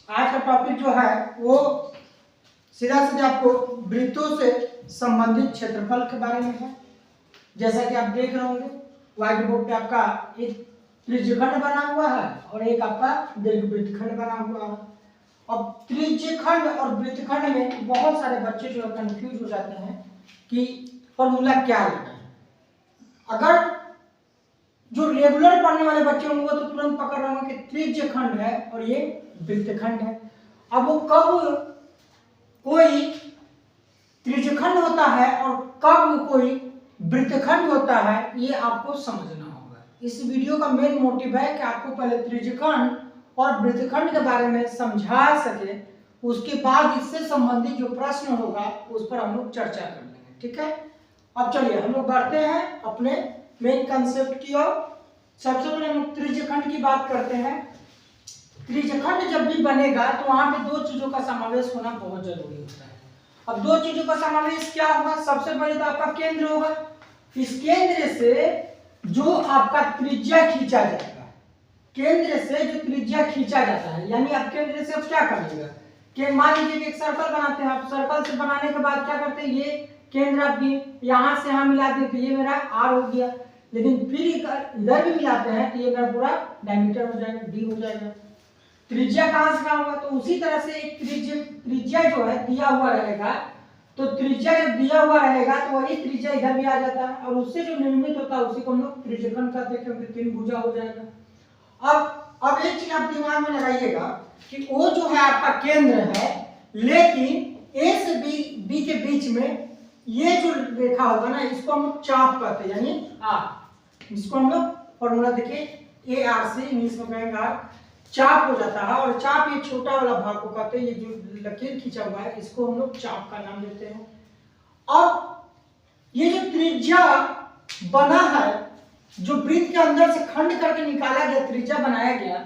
आज का टॉपिक जो है वो सीधा सीधा आपको वृत्तों से संबंधित क्षेत्रफल के बारे में है। जैसा कि आप देख रहे होंगे व्हाइट बोर्ड पे आपका एक त्रिज्यखंड बना हुआ है और एक आपका दीर्घवृत्तखंड बना हुआ है। अब त्रिज्यखंड और वृत्तखंड में बहुत सारे बच्चे जो है कंफ्यूज हो जाते हैं कि फॉर्मूला क्या लेना है। अगर जो रेगुलर पढ़ने वाले बच्चे होंगे वो तो तुरंत पकड़ रहे होंगे कि त्रिज्यखंड है और ये वृत्तखंड है। अब वो कब कोई त्रिज्यखंड होता है और कब कोई वृत्तखंड होता है ये आपको समझना होगा। इस वीडियो का मेन मोटिव है कि आपको पहले त्रिज्यखंड और वृत्तखंड के बारे में समझा सके, उसके बाद इससे संबंधित जो प्रश्न होगा उस पर हम लोग चर्चा कर लेंगे। ठीक है, अब चलिए हम लोग बढ़ते हैं अपने मेन कंसेप्ट की ओर। सबसे पहले हम त्रिज्यखंड की बात करते हैं। त्रिज्यखंड जब भी बनेगा तो वहां पे दो चीजों का समावेश होना बहुत जरूरी होता है। अब दो चीजों का समावेश क्या होगा? सबसे पहले तो आपका केंद्र होगा। इस केंद्र से जो आपका त्रिज्या खींचा जाएगा, केंद्र से जो त्रिज्या खींचा जाता है, यानी आप केंद्र से अब क्या करिएगा कि मान लीजिए कि एक सर्कल बनाते हैं। आप सर्कल से बनाने के बाद क्या करते हैं, ये केंद्र आप यहां से यहां मिला दें तो ये मेरा आर हो गया, लेकिन फिर इधर भी मिलाते हैं तो ये मेरा पूरा डायमीटर हो जाएगा, डी हो जाएगा। त्रिज्या कहां से कहां होगा? तो उसी तरह से एक त्रिज्या जो है दिया हुआ रहेगा, तो त्रिज्या जब दिया हुआ रहेगा तो वही त्रिज्या इधर भी आ जाता है और उससे जो निर्मित होता है उसी को हम लोग त्रिज्यखंड कहते हैं, क्योंकि तीन भुजा हो जाएगा। अब एक चीज आप दिमाग में लगाइएगा कि वो जो है आपका केंद्र है, लेकिन ए से बी के बीच में ये जो रेखा होगा ना, इसको हम लोग चाप कहते हैं, यानी आर। इसको हम लोग फॉर्मूला देखिए ए आर से इंग्लिश में कहेंगे आर, चाप हो जाता है। और चाप ये छोटा वाला भाग को कहते हैं, ये जो लकीर खींचा हुआ है इसको हम लोग चाप का नाम देते हैं। अब ये जो त्रिज्या बना है, जो वृत्त के अंदर से खंड करके निकाला गया त्रिज्या बनाया गया,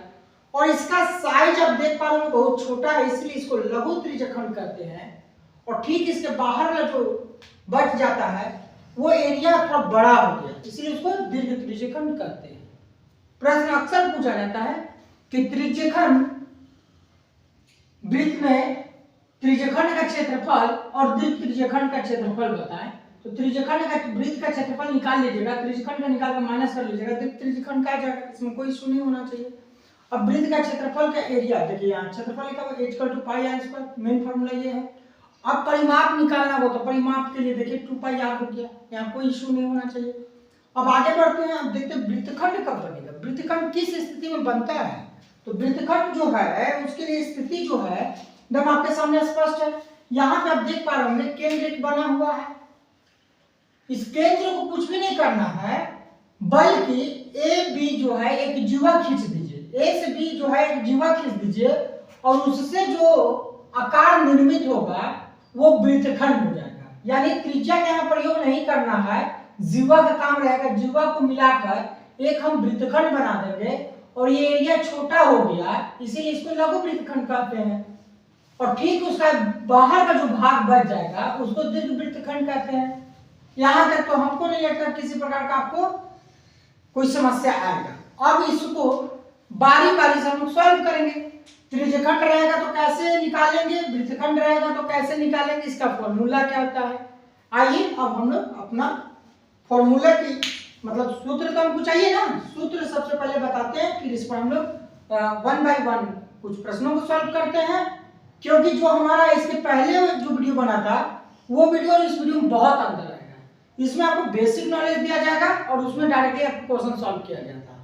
और इसका साइज आप देख पा रहे हो बहुत छोटा है, इसलिए इसको लघु त्रिज्यखंड कहते हैं। और ठीक इसके बाहर वाला जो बच जाता है वो एरिया थोड़ा बड़ा हो गया, इसलिए उसको दीर्घ त्रिज्यखंड कहते हैं। प्रश्न अक्सर पूछा जाता है कि त्रिज्यखंड वृत्त में त्रिज्यखंड का क्षेत्रफल और दीर्घ त्रिज्यखंड का क्षेत्रफल बताएं। तो त्रिज्यखंड का वृत्त का क्षेत्रफल निकाल लीजिएगा, त्रिज्यखंड का निकाल कर माइनस कर लीजिएगा, दीर्घ त्रिज्यखंड का आ जाएगा, इसमें कोई इशू नहीं होना चाहिए। अब वृत्त का क्षेत्रफल का एरिया देखिए, यहाँ क्षेत्रफल लिखा हुआ equal to pi r square, main formula ये है। अब परिमाप निकालना हो तो परिमाप के लिए देखिए 2 पाई आर हो गया, यहाँ कोई इशू नहीं होना चाहिए। अब आगे बढ़ते हैं, अब देखते हैं वृत्तखंड कब बनेगा, वृत्तखंड किस स्थिति में बनता है। तो वृत्तखंड जो है उसके लिए स्थिति जो है एकदम आपके सामने स्पष्ट है। यहाँ पे आप देख पा रहे होंगे केंद्र एक बना हुआ है, इस केंद्र को कुछ भी नहीं करना है, बल्कि ए बी जो है एक जीवा खींच दीजिए, ए से बी जो है एक जीवा खींच दीजिए और उससे जो आकार निर्मित होगा वो वृत्तखंड हो जाएगा। यानी त्रिज्या का यहाँ प्रयोग नहीं करना है, जीवा का काम रहेगा। जीवा को मिलाकर एक हम वृत्तखंड बना देंगे और ये एरिया छोटा हो गया, इसीलिए इसको लघु वृत्तखंड कहते हैं। और ठीक उसका बाहर का जो भाग बच जाएगा उसको दीर्घ वृत्तखंड कहते हैं। यहां तक तो हमको नहीं लगता किसी प्रकार का आपको कोई समस्या आएगा। अब इसको बारी बारी से हम लोग सॉल्व करेंगे। त्रिज्यखंड रहेगा तो कैसे निकालेंगे, वृत्तखंड रहेगा तो कैसे निकालेंगे, इसका फॉर्मूला क्या होता है। आइए अब हम लोग अपना फॉर्मूला की मतलब सूत्र तो हमको चाहिए ना, सूत्र सबसे पहले बताते हैं, फिर इस पर हम लोग 1 बाय 1 कुछ प्रश्नों को सॉल्व करते हैं। क्योंकि जो हमारा इसके पहले जो वीडियो बना था वो वीडियो और इस वीडियो में बहुत अंतर आएगा। इसमें आपको बेसिक नॉलेज दिया जाएगा और उसमें डायरेक्टली आपको क्वेश्चन सॉल्व किया गया था।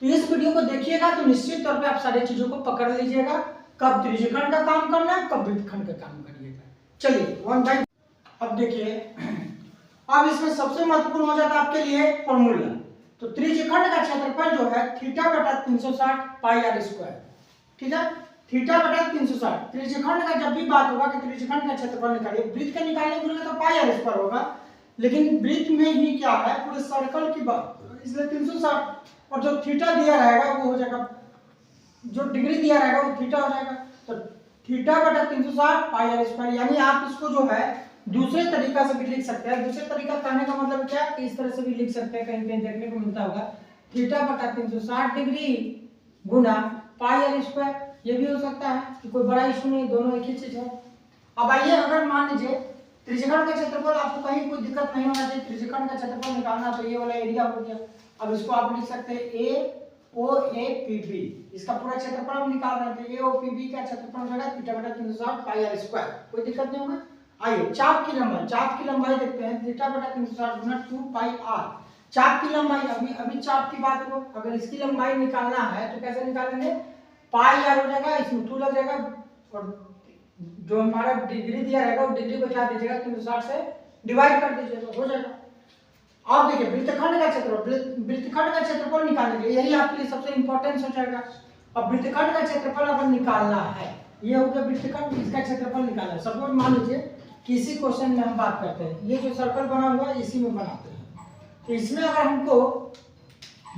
तो इस वीडियो को देखिएगा तो निश्चित तौर पे आप सारी चीजों को पकड़ लीजिएगा, कब त्रिज्यखंड का काम करना है, कब वृत्तखंड का काम करिएगा। चलिए 1 बाय, अब देखिए अब इसमें सबसे महत्वपूर्ण हो जाता है आपके लिए फॉर्मूला। तो त्रिज्यखंड का क्षेत्रफल जो है थीटा बटा 360 पाई आर स्क्वायर, ठीक है, थीटा बटा 360। त्रिज्यखंड का जब भी बात होगा कि त्रिज्यखंड का क्षेत्रफल निकालिए, वृत्त का निकालने के लिए तो पाई आर स्क्वायर होगा, लेकिन वृत्त में ही क्या है पूरे सर्कल की बात, इसलिए 360 और जो थीटा दिया रहेगा वो हो जाएगा, जो डिग्री दिया रहेगा वो थीटा हो जाएगा। तो थीटा बटा 360 पाई आर स्क्वायर, यानी आप इसको जो है दूसरे तरीका से भी लिख सकते हैं। दूसरे तरीका कहने का मतलब क्या है कि इस तरह से भी लिख सकते हैं, कहीं कहीं देखने को मिलता होगा, थीटा बटा 360 डिग्री गुना पाई आर स्क्वायर। ये भी हो सकता है कि कोई बड़ा इशू नहीं, दोनों एक ही चीज है। अब आइए, अगर मान लीजिए त्रिज्यखंड का क्षेत्रफल, आपको कहीं कोई दिक्कत नहीं होना चाहिए, त्रिज्यखंड का क्षेत्रफल निकालना, तो ये वाला एरिया हो गया। अब इसको आप लिख सकते हैं ए ओ ए पी बी, इसका पूरा क्षेत्रफल हम निकाल रहे थे। ए ओ पी बी का क्षेत्रफल हो जाएगा थीटा बटा 360 पाई आर स्क्वायर, कोई दिक्कत नहीं होगा। आइए चाप की लंबाई देखते हैं, थीटा बटा 360 गुना 2 पाई आर। चाप की लंबाई, अभी चाप की बात हो, अगर इसकी लंबाई निकालना है तो कैसे निकालेंगे, पाई आर हो जाएगा, इसमें 2 लग जाएगा, और जो हमारा डिग्री दिया रहेगा वो डिग्री को क्या दीजिएगा, 360 से डिवाइड कर दीजिएगा, हो जाएगा। अब देखिए वृत्तखंड का क्षेत्रफल निकालने के लिए यही आपके लिए सबसे इंपॉर्टेंट हो जाएगा। अब वृत्तखंड का क्षेत्रफल अगर निकालना है, ये हो गया वृत्तखंड, इसका क्षेत्रफल निकालना है। सपोज मान लीजिए किसी क्वेश्चन में हम बात करते हैं, ये जो सर्कल बना हुआ है इसी में बनाते हैं, तो इसमें अगर हमको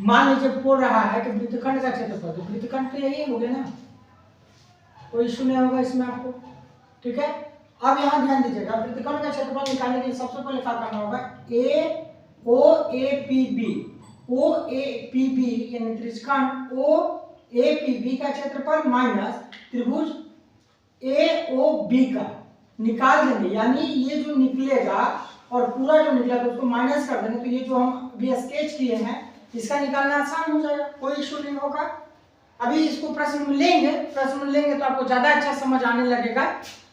मान लीजिए बोल रहा है कि वृत्तखंड का क्षेत्रफल, तो वृत्तखंड तो यही हो गया ना, कोई इशू नहीं होगा इसमें आपको, ठीक है। अब यहाँ ध्यान दीजिएगा, वृत्तखंड का क्षेत्रफल निकालने के लिए सबसे पहले क्या करना होगा, ए ओ ए पी बी यानी त्रिज्यखंड ओ ए पी बी का क्षेत्रफल माइनस त्रिभुज ए ओ बी का निकाल देंगे, यानी ये जो निकलेगा और पूरा जो निकलेगा उसको माइनस कर देंगे, तो ये जो हम अभी स्केच किए हैं इसका निकालना आसान हो जाएगा, कोई इशू नहीं होगा। अभी इसको प्रश्न में लेंगे तो आपको ज्यादा अच्छा समझ आने लगेगा।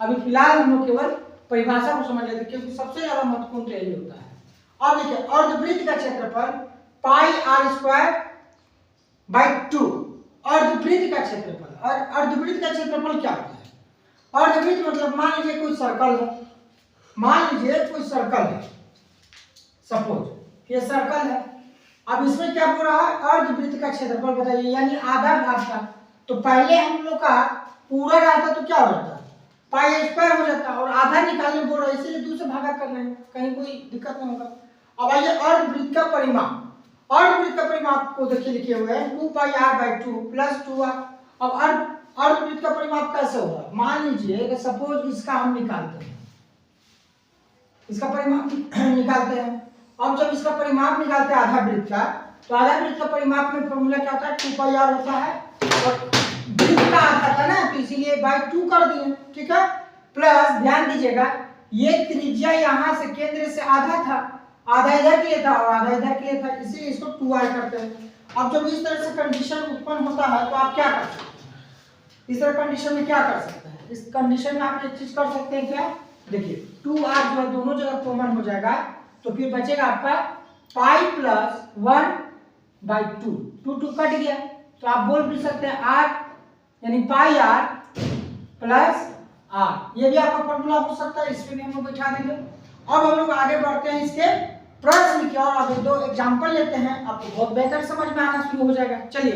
अभी फिलहाल हम लोग केवल परिभाषा को समझ लेते हैं, क्योंकि सबसे ज्यादा महत्वपूर्ण तो यही होता है। अब देखिए अर्धवृत्त का क्षेत्रफल पाई आर स्क्वायर बाई 2, अर्धवृत्त का क्षेत्रफल, और अर्धवृत्त का क्षेत्रफल क्या होता है, अर्धवृत्त मतलब मान लीजिए कोई सर्कल है, सपोज ये सर्कल है। अब इसमें क्या बोल रहा है, अर्धवृत्त का क्षेत्रफल बताइए, यानी आधा भाग का। तो पहले हम लोग का पूरा रहता तो क्या हो जाता, पाई स्क्वायर हो जाता, और आधा निकालने बोल रहा है, इसीलिए 2 से भागा कर रहे हैं, कहीं कोई दिक्कत नहीं होगा। अब आइए अर्धवृत्त का परिमाप को देखिए लिखे हुए हैं 2 पाई आर बाई 2 प्लस 2r। अब अर्धवृत्त का परिमाप कैसे होगा, मान लीजिए कि सपोज इसका हम निकालते हैं, इसका परिमाप निकालते हैं। अब जब इसका परिमाप निकालते हैं आधा वृत्त का, तो आधा वृत्त का परिमाप में फॉर्मूला क्या होता है, 2 पाई आर होता है, और वृत्त का आधा था ना, तो इसीलिए बाई 2 कर दिए, ठीक है। प्लस ध्यान दीजिएगा, ये त्रिज्या यहाँ से केंद्र से आधा था, आधा इधर के लिए था और आधा इधर के लिए था, इसीलिए इसको 2r करते हैं। अब जब इस तरह से कंडीशन उत्पन्न होता है तो आप क्या कर सकते हैं, इस तरह कंडीशन में क्या कर सकते हैं, इस कंडीशन में आप एक चीज कर सकते हैं, क्या देखिए 2r जो है दोनों जगह कॉमन हो जाएगा, तो फिर बचेगा आपका पाई प्लस 1 बाई 2, 2 कट गया, तो आप बोल भी सकते हैं r यानी पाई r प्लस r, ये भी आपका फॉर्मूला हो सकता है, इसमें भी हम लोग बैठा देंगे। अब हम लोग आगे बढ़ते हैं इसके प्रश्न की और, अभी 2 एग्जांपल लेते हैं, आपको बहुत बेहतर समझ में आना शुरू हो जाएगा। चलिए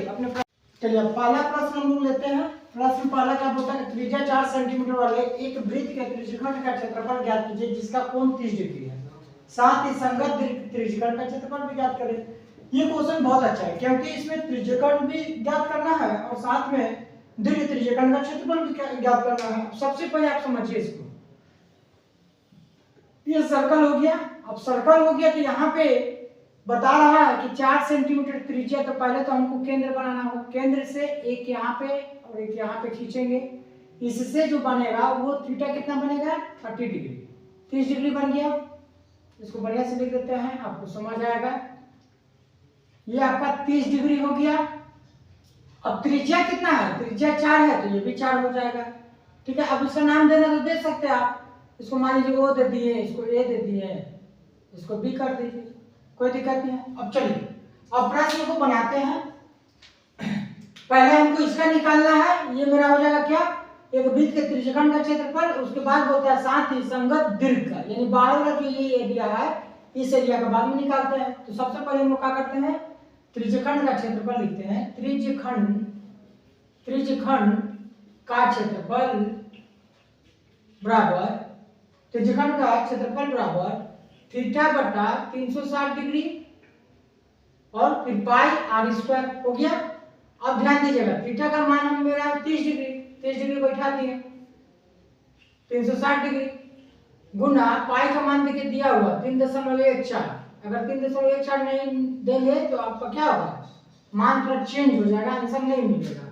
पहला प्रश्न हम लोग लेते हैं। प्रश्न पहला क्या बोलता है, त्रिज्या 4 सेंटीमीटर वाले एक वृत्त के त्रिज्यखंड का क्षेत्रफल ज्ञात कीजिए जिसका कोण 30 डिग्री है, साथ ही संगत त्रिज्यखंड का क्षेत्रफल भी ज्ञात करें। ये क्वेश्चन बहुत अच्छा है, क्योंकि इसमें त्रिज्यखंड भी ज्ञात करना है और साथ में दीर्घ त्रिज्यखंड का क्षेत्रफल भी ज्ञात करना है। सबसे पहले आप समझिए इसको, ये सर्कल हो गया। अब सर्कल हो गया तो यहाँ पे बता रहा है कि 4 सेंटीमीटर त्रिज्या, तो पहले तो हमको केंद्र बनाना होगा, केंद्र से एक यहाँ पे और एक यहाँ पे खींचेंगे, इससे जो बनेगा वो थीटा कितना बनेगा 30 डिग्री, 30 डिग्री बन गया। इसको बढ़िया से लिख देते हैं, आपको समझ आएगा। ये आपका 30 डिग्री हो गया। अब त्रिज्या कितना है, त्रिज्या 4 है, तो ये भी 4 हो जाएगा, ठीक है। अब इसका नाम देना तो दे सकते हैं आप, इसको मान लीजिए ओ दे दिए, इसको ए दे दिए, इसको बी कर दीजिए, कोई दिक्कत नहीं है। अब चलिए अब प्रश्न को बनाते हैं। पहले हमको इसका निकालना है, ये मेरा हो जाएगा क्या, एक वृत्त के त्रिज्यखंड का क्षेत्रफल, उसके बाद बोलता है साथ ही संगत दीर्घ का, यानी 12 वाला जो ये एरिया है इस एरिया का बाद में निकालते हैं। तो सबसे पहले हम लोग क्या करते हैं, त्रिज्यखंड का क्षेत्रफल लिखते हैं। त्रिज्यखंड का क्षेत्रफल बराबर, त्रिज्यखंड का क्षेत्रफल बराबर थीटा बटा 360 डिग्री और फिर पाई आर स्क्वायर हो गया। अब ध्यान दीजिएगा, थीटा का मान हम मेरा 30 डिग्री बैठा दिए, 360 डिग्री गुना पाई का मान देखिए दिया हुआ 3.14। अगर 3.14 नहीं देंगे तो आपका क्या होगा, मान थोड़ा चेंज हो जाएगा, आंसर नहीं मिलेगा।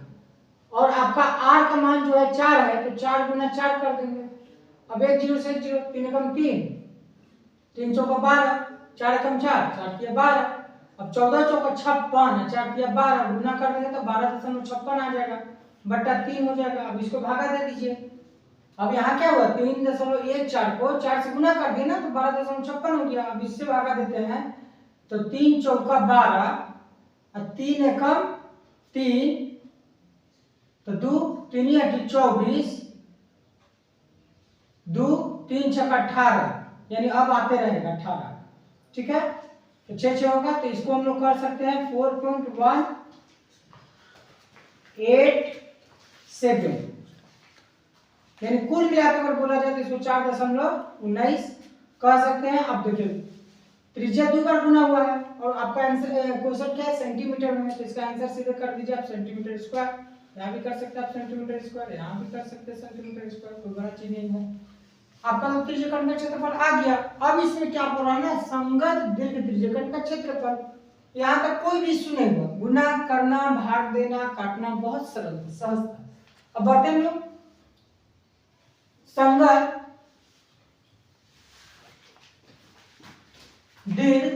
और आपका r का मान जो है 4 है, तो 4 गुना 4 कर देंगे। अब 1 0 से 1 0, 3 एकम 3, 3 चौका 12, 4 एकम 4, 4 तिया 12। अब 14 चौका 56, 4 तिया 12, गुना कर देंगे तो 12.56 आ जाएगा, बट्टा 3 हो जाएगा। अब इसको भागा दे दीजिए। अब यहाँ क्या हुआ, 3.14 को 4 से गुना कर दिया ना, तो 12.56 हो गया। अब इससे भागा देते हैं तो 3 चौका 12 और 3 एकम 3, तो 2 3 या 24, 2 3 छक्का 18, यानी अब आते रहेगा 18। ठीक है, तो 6 होगा, तो इसको हम लोग कर सकते हैं 4.187, यानी कुल मिलाकर अगर बोला जाए तो इसको 4.19 कह सकते हैं। अब देखिए त्रिज्या 2 बार गुना हुआ है और आपका आंसर क्वेश्चन क्या है, सेंटीमीटर में है, तो इसका आंसर सीधे कर दीजिए आप सेंटीमीटर स्क्वायर। यहाँ भी कर सकते हैं आप सेंटीमीटर स्क्वायर, यहाँ भी कर सकते हैं सेंटीमीटर स्क्वायर, कोई बड़ा चीज नहीं है। आपका तो त्रिज्यखंड का क्षेत्रफल आ गया। अब इसमें क्या बोल रहा है ना, संगत दीर्घ त्रिज्यखंड का क्षेत्रफल। यहाँ तक कोई भी इश्यू नहीं हुआ, गुना करना, भाग देना, काटना बहुत सरल सहज था। अब बढ़ते हैं लोग, संगत दीर्घ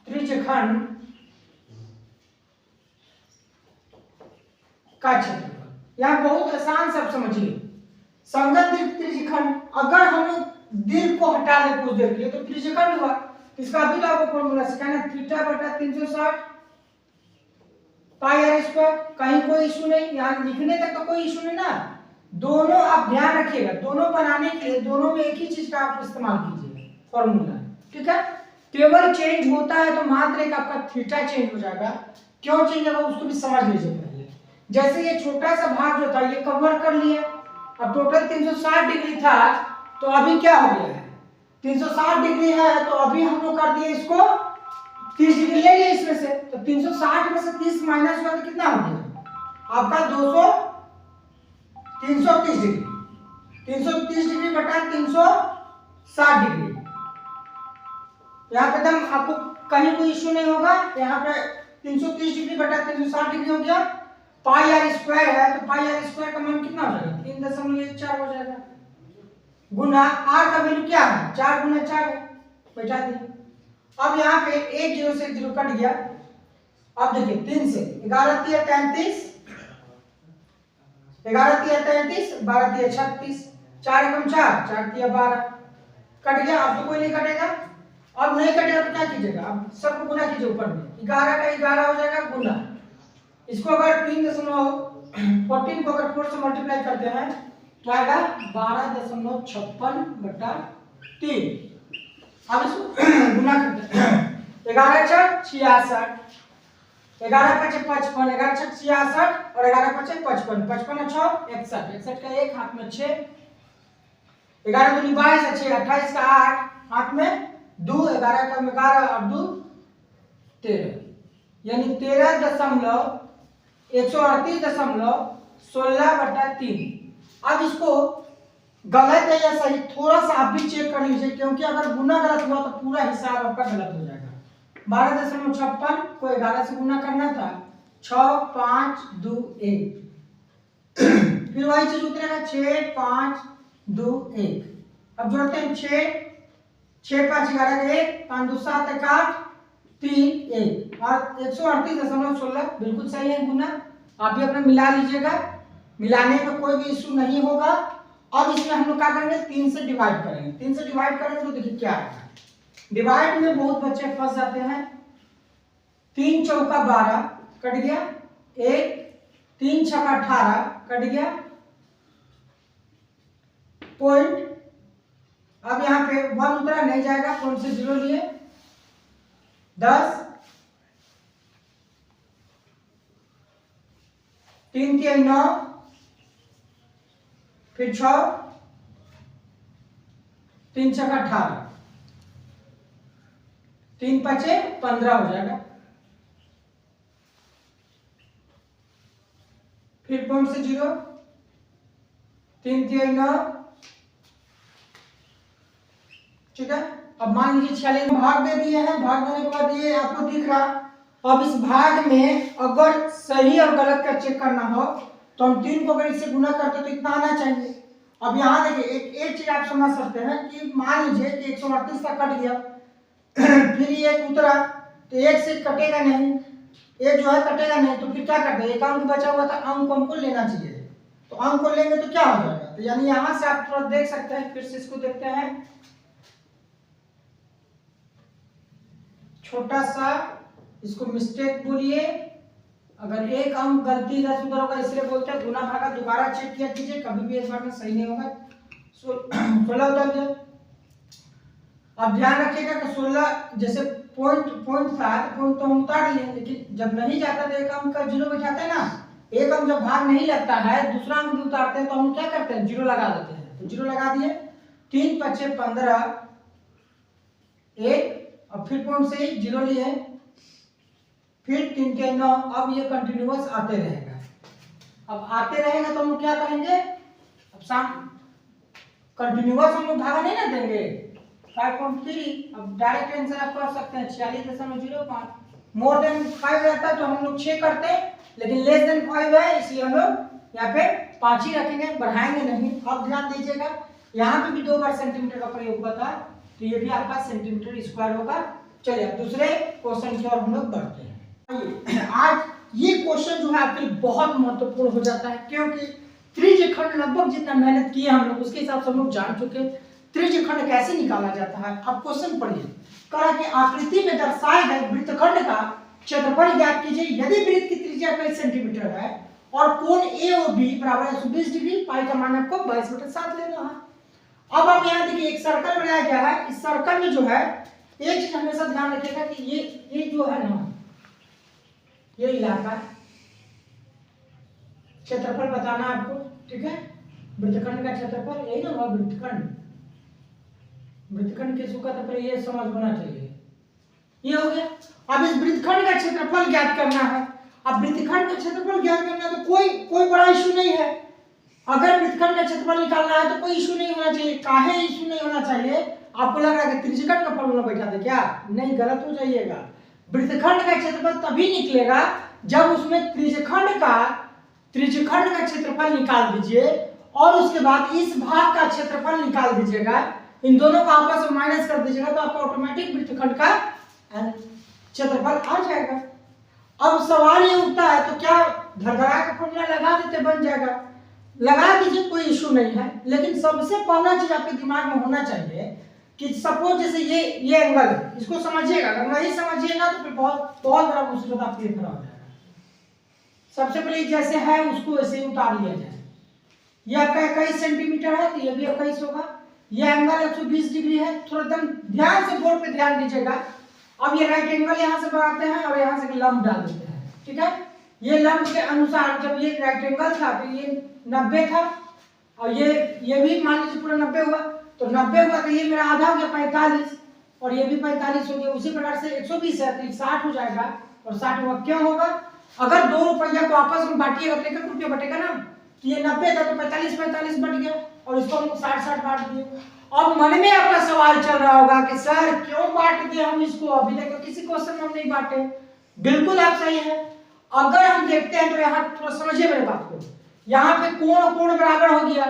त्रिज्यखंड का क्षेत्रफल। यहाँ बहुत आसान सब समझिए, संगत दीर्घ त्रिज्यखंड, अगर हम लोग दीर्घ को हटा ले कुछ देर के लिए तो त्रिज्यखंड हुआ। इसका अभी तो आपको फॉर्मूला सिखाना है, थीटा बटा 360 पाई आर स्क्वायर। कहीं कोई इशू नहीं, यहाँ लिखने तक तो कोई इशू नहीं ना। दोनों आप ध्यान रखिएगा, दोनों बनाने के लिए दोनों में एक ही चीज का आप इस्तेमाल कीजिएगा, फॉर्मूला। ठीक है, केवल चेंज होता है तो मात्र एक आपका थीटा चेंज हो जाएगा। क्यों चेंज होगा उसको भी समझ लीजिए पहले। जैसे ये छोटा सा भाग जो था ये कवर कर लिया, अब टोटल 360 डिग्री था, तो अभी क्या हो गया है, 360 डिग्री है, तो अभी हम लोग कर दिए इसको 30 डिग्री ले लिए इसमें से, तो 360 में से 30 माइनस हुआ तो कितना हो गया आपका 330 डिग्री। 330 डिग्री बटा 360 डिग्री, यहाँ पे एकदम आपको कहीं कोई इश्यू नहीं होगा। यहाँ पे 330 डिग्री बटा 360 डिग्री हो गया। पाई आर स्क्वायर है, तो पाई आर स्क्वायर का मान कितना हो जाएगा, 3.14 हो जाएगा। गुना आर का वैल्यू क्या है, 4 गुना 4 है, बैठा दिए। अब यहाँ पे 1 0 से 0 कट गया। अब देखिए 3 से 11 तिया 33, 11 तिया 33, 12 तिया 36, 4 एकम 4, 4 तिया 12, कट गया। अब तो कोई नहीं कटेगा। अब नहीं कटेगा तो क्या कीजिएगा, अब सबको गुना कीजिए ऊपर में, 11 का 11 हो जाएगा गुना। इसको अगर 3.14 को अगर 4 से मल्टीप्लाई करते हैं तो आएगा 12.56 बटा 3। अब इसको गुना करते हैं, 11 छक 66, 11 पचे 55, 11 छक 66 और 11 पचे 55, 55 और 6 61, 61 का 1 हाथ में 6, 11 दूनी 22 6 28 का 8 हाथ में 2, 11 का 11 और 2 13, यानी 138.16 बटा 3। अब इसको गलत है या सही थोड़ा सा आप भी चेक कर लीजिए, क्योंकि अगर गुना गलत हुआ तो पूरा हिसाब आपका गलत हो जाएगा। 12.56 को 11 से गुना करना था, 6 5 2 1, फिर वही चीज उतरेगा 6 5 2 1। अब जोड़ते हैं 6 5 11 का 1, 5 2 7 1 8 3 1 और 138.16 बिल्कुल सही है गुना। आप भी अपना मिला लीजिएगा, मिलाने में कोई भी इशू नहीं होगा। अब इसमें हम लोग क्या करेंगे, 3 से डिवाइड करेंगे। 3 से डिवाइड करेंगे तो देखिए क्या आएगा। डिवाइड में बहुत बच्चे फंस जाते हैं। 3 चौका 12 कट गया, 1 3 छक्का 18 कट गया, पॉइंट। अब यहाँ पे 1 उतरा नहीं जाएगा, पॉइंट से 0 लिए, 10 3 3 9, फिर 6 3 छक्का 18, 3 पचे 15 हो जाएगा, फिर पॉइंट से 0, 3 3 9। ठीक है, अब मान लीजिए 46 भाग दे दिए हैं, भाग देने के बाद ये आपको दिख रहा अब इस भाग में अगर सही और गलत का चेक करना हो तो हम 3 को अगर इससे गुना करते तो इतना आना चाहिए। अब यहाँ देखिए एक चीज आप समझ सकते हैं कि मान लीजिए कि 138 का कट गया फिर ये एक उतरा तो 1 से कटेगा नहीं, एक जो है कटेगा नहीं, तो फिर क्या करते हैं, एक अंक बचा हुआ था, अंक हमको लेना चाहिए। तो अंक को लेंगे तो क्या हो जाएगा, तो यानी यहां से आप थोड़ा देख सकते हैं, फिर से इसको देखते हैं। छोटा सा इसको मिस्टेक बोलिए, अगर एक अंक गलती इधर उधर होगा इसलिए बोलते हैं गुना भागा, दोबारा चेक किया कीजिए, कभी भी इस बार में सही नहीं होगा। 16 उतर गया। अब ध्यान रखिएगा कि 16 जैसे पॉइंट था तो पॉइंट तो हम उतार लिए, लेकिन जब नहीं जाता तो एक अंक का 0 बैठाते हैं ना, एक अंक जब भाग नहीं लगता है दूसरा अंक भी उतारते हैं तो हम क्या करते हैं 0 लगा देते हैं। तो 0 लगा दिए, 3 5 15 1, और फिर पॉइंट से 0 लिए, फिर 3 के 9। अब ये कंटिन्यूअस आते रहेगा। अब आते रहेगा तो हम क्या करेंगे, अब शाम कंटिन्यूअस हम लोग भागा नहीं ना देंगे 5.3। अब डायरेक्ट आंसर आप कर सकते हैं 46.05। मोर देन 5 रहता तो हम लोग 6 करते, लेकिन लेस देन 5 है इसलिए हम लोग यहाँ पे 5 ही रखेंगे, बढ़ाएंगे नहीं। अब ध्यान दीजिएगा यहाँ पे भी 2 बार सेंटीमीटर का प्रयोग हुआ था, तो ये भी आपका सेंटीमीटर स्क्वायर होगा। चलिए अब दूसरे क्वेश्चन की ओर हम लोग बढ़ते हैं। आज ये क्वेश्चन जो है आपके लिए बहुत महत्वपूर्ण हो जाता है, क्योंकि त्रिज्यखंड लगभग जितना मेहनत किए हम लोग उसके हिसाब से हम लोग जान चुके हैं त्रिज्यखंड कैसे निकाला जाता है। अब क्वेश्चन पढ़िए, कहा कि आकृति में दर्शाए गए वृत्तखंड का क्षेत्रफल ज्ञात कीजिए यदि वृत्त की त्रिज्या 22 सेंटीमीटर है और कोण ए और बी बराबर 120 डिग्री, पाई का मान आपको 22/7 लेना है। अब आप यहाँ देखिए एक सर्कल बनाया गया है, इस सर्कल में जो है एक चीज हमेशा ध्यान रखिएगा कि ये जो है ना, ये इलाका क्षेत्रफल बताना आपको, ठीक है। वृत्तखंड का क्षेत्रफल यही ना हुआ वृत्तखंड, वृत्तखंड किसको कहते हैं ये समझ होना चाहिए, ये हो गया। अब इस वृत्तखंड का क्षेत्रफल ज्ञात करना है। अब वृत्तखंड का क्षेत्रफल ज्ञात करना है तो कोई बड़ा इशू नहीं है। अगर वृत्तखंड का क्षेत्रफल निकालना है तो कोई इशू नहीं होना चाहिए। काहे इशू नहीं होना चाहिए, आपको लग रहा है कि त्रिज्यखंड का फॉर्मूला बैठा दे क्या, नहीं, गलत हो जाइएगा। वृत्तखंड का क्षेत्रफल तभी निकलेगा जब उसमें त्रिज्यखंड का क्षेत्रफल निकाल दीजिए और उसके बाद इस भाग का क्षेत्रफल निकाल दीजिएगा, इन दोनों को आपस में माइनस कर दीजिएगा तो आपका ऑटोमेटिक वृत्तखंड का क्षेत्रफल आ जाएगा। अब सवाल ये उठता है तो क्या धरधरा का फॉर्मूला लगा देते बन जाएगा, लगा दीजिए, कोई इशू नहीं है। लेकिन सबसे पहला चीज आपके दिमाग में होना चाहिए कि सपोज जैसे ये एंगल है, इसको समझिएगा, अगर नहीं समझिएगा तो फिर बहुत बड़ा मुसीबत आपके लिए खड़ा हो जाएगा। सबसे पहले जैसे है उसको ऐसे ही उतार लिया जाए। ये आपका 21 सेंटीमीटर है तो ये भी 21 होगा। ये एंगल 120 डिग्री है, थोड़ा एकदम ध्यान से बोर्ड पे ध्यान दीजिएगा। अब ये राइट एंगल यहाँ से बनाते हैं और यहाँ से लंब डाल देते हैं, ठीक है। ये लंब के अनुसार जब ये राइट एंगल था तो ये 90 था और ये भी मान लीजिए पूरा 90 हुआ, तो 90 हुआ तो ये मेरा आधा हो गया 45 और ये भी 45 हो गया। उसी प्रकार से 120 है तो 60 हो जाएगा और 60 हुआ, क्यों होगा, अगर 2 रुपया को आपस में बांटिएगा तो 1 रुपया बटेगा ना, तो ये 90 था तो 45 बट गया और इसको हम 60 बांट दिए। अब मन में आपका सवाल चल रहा होगा कि सर क्यों बांट दिए हम इसको, अभी तक तो किसी क्वेश्चन में हम नहीं बांटे। बिल्कुल आप सही है। अगर हम देखते हैं तो यहाँ थोड़ा समझिए मेरे बात को, यहाँ पे कोण बराबर हो गया,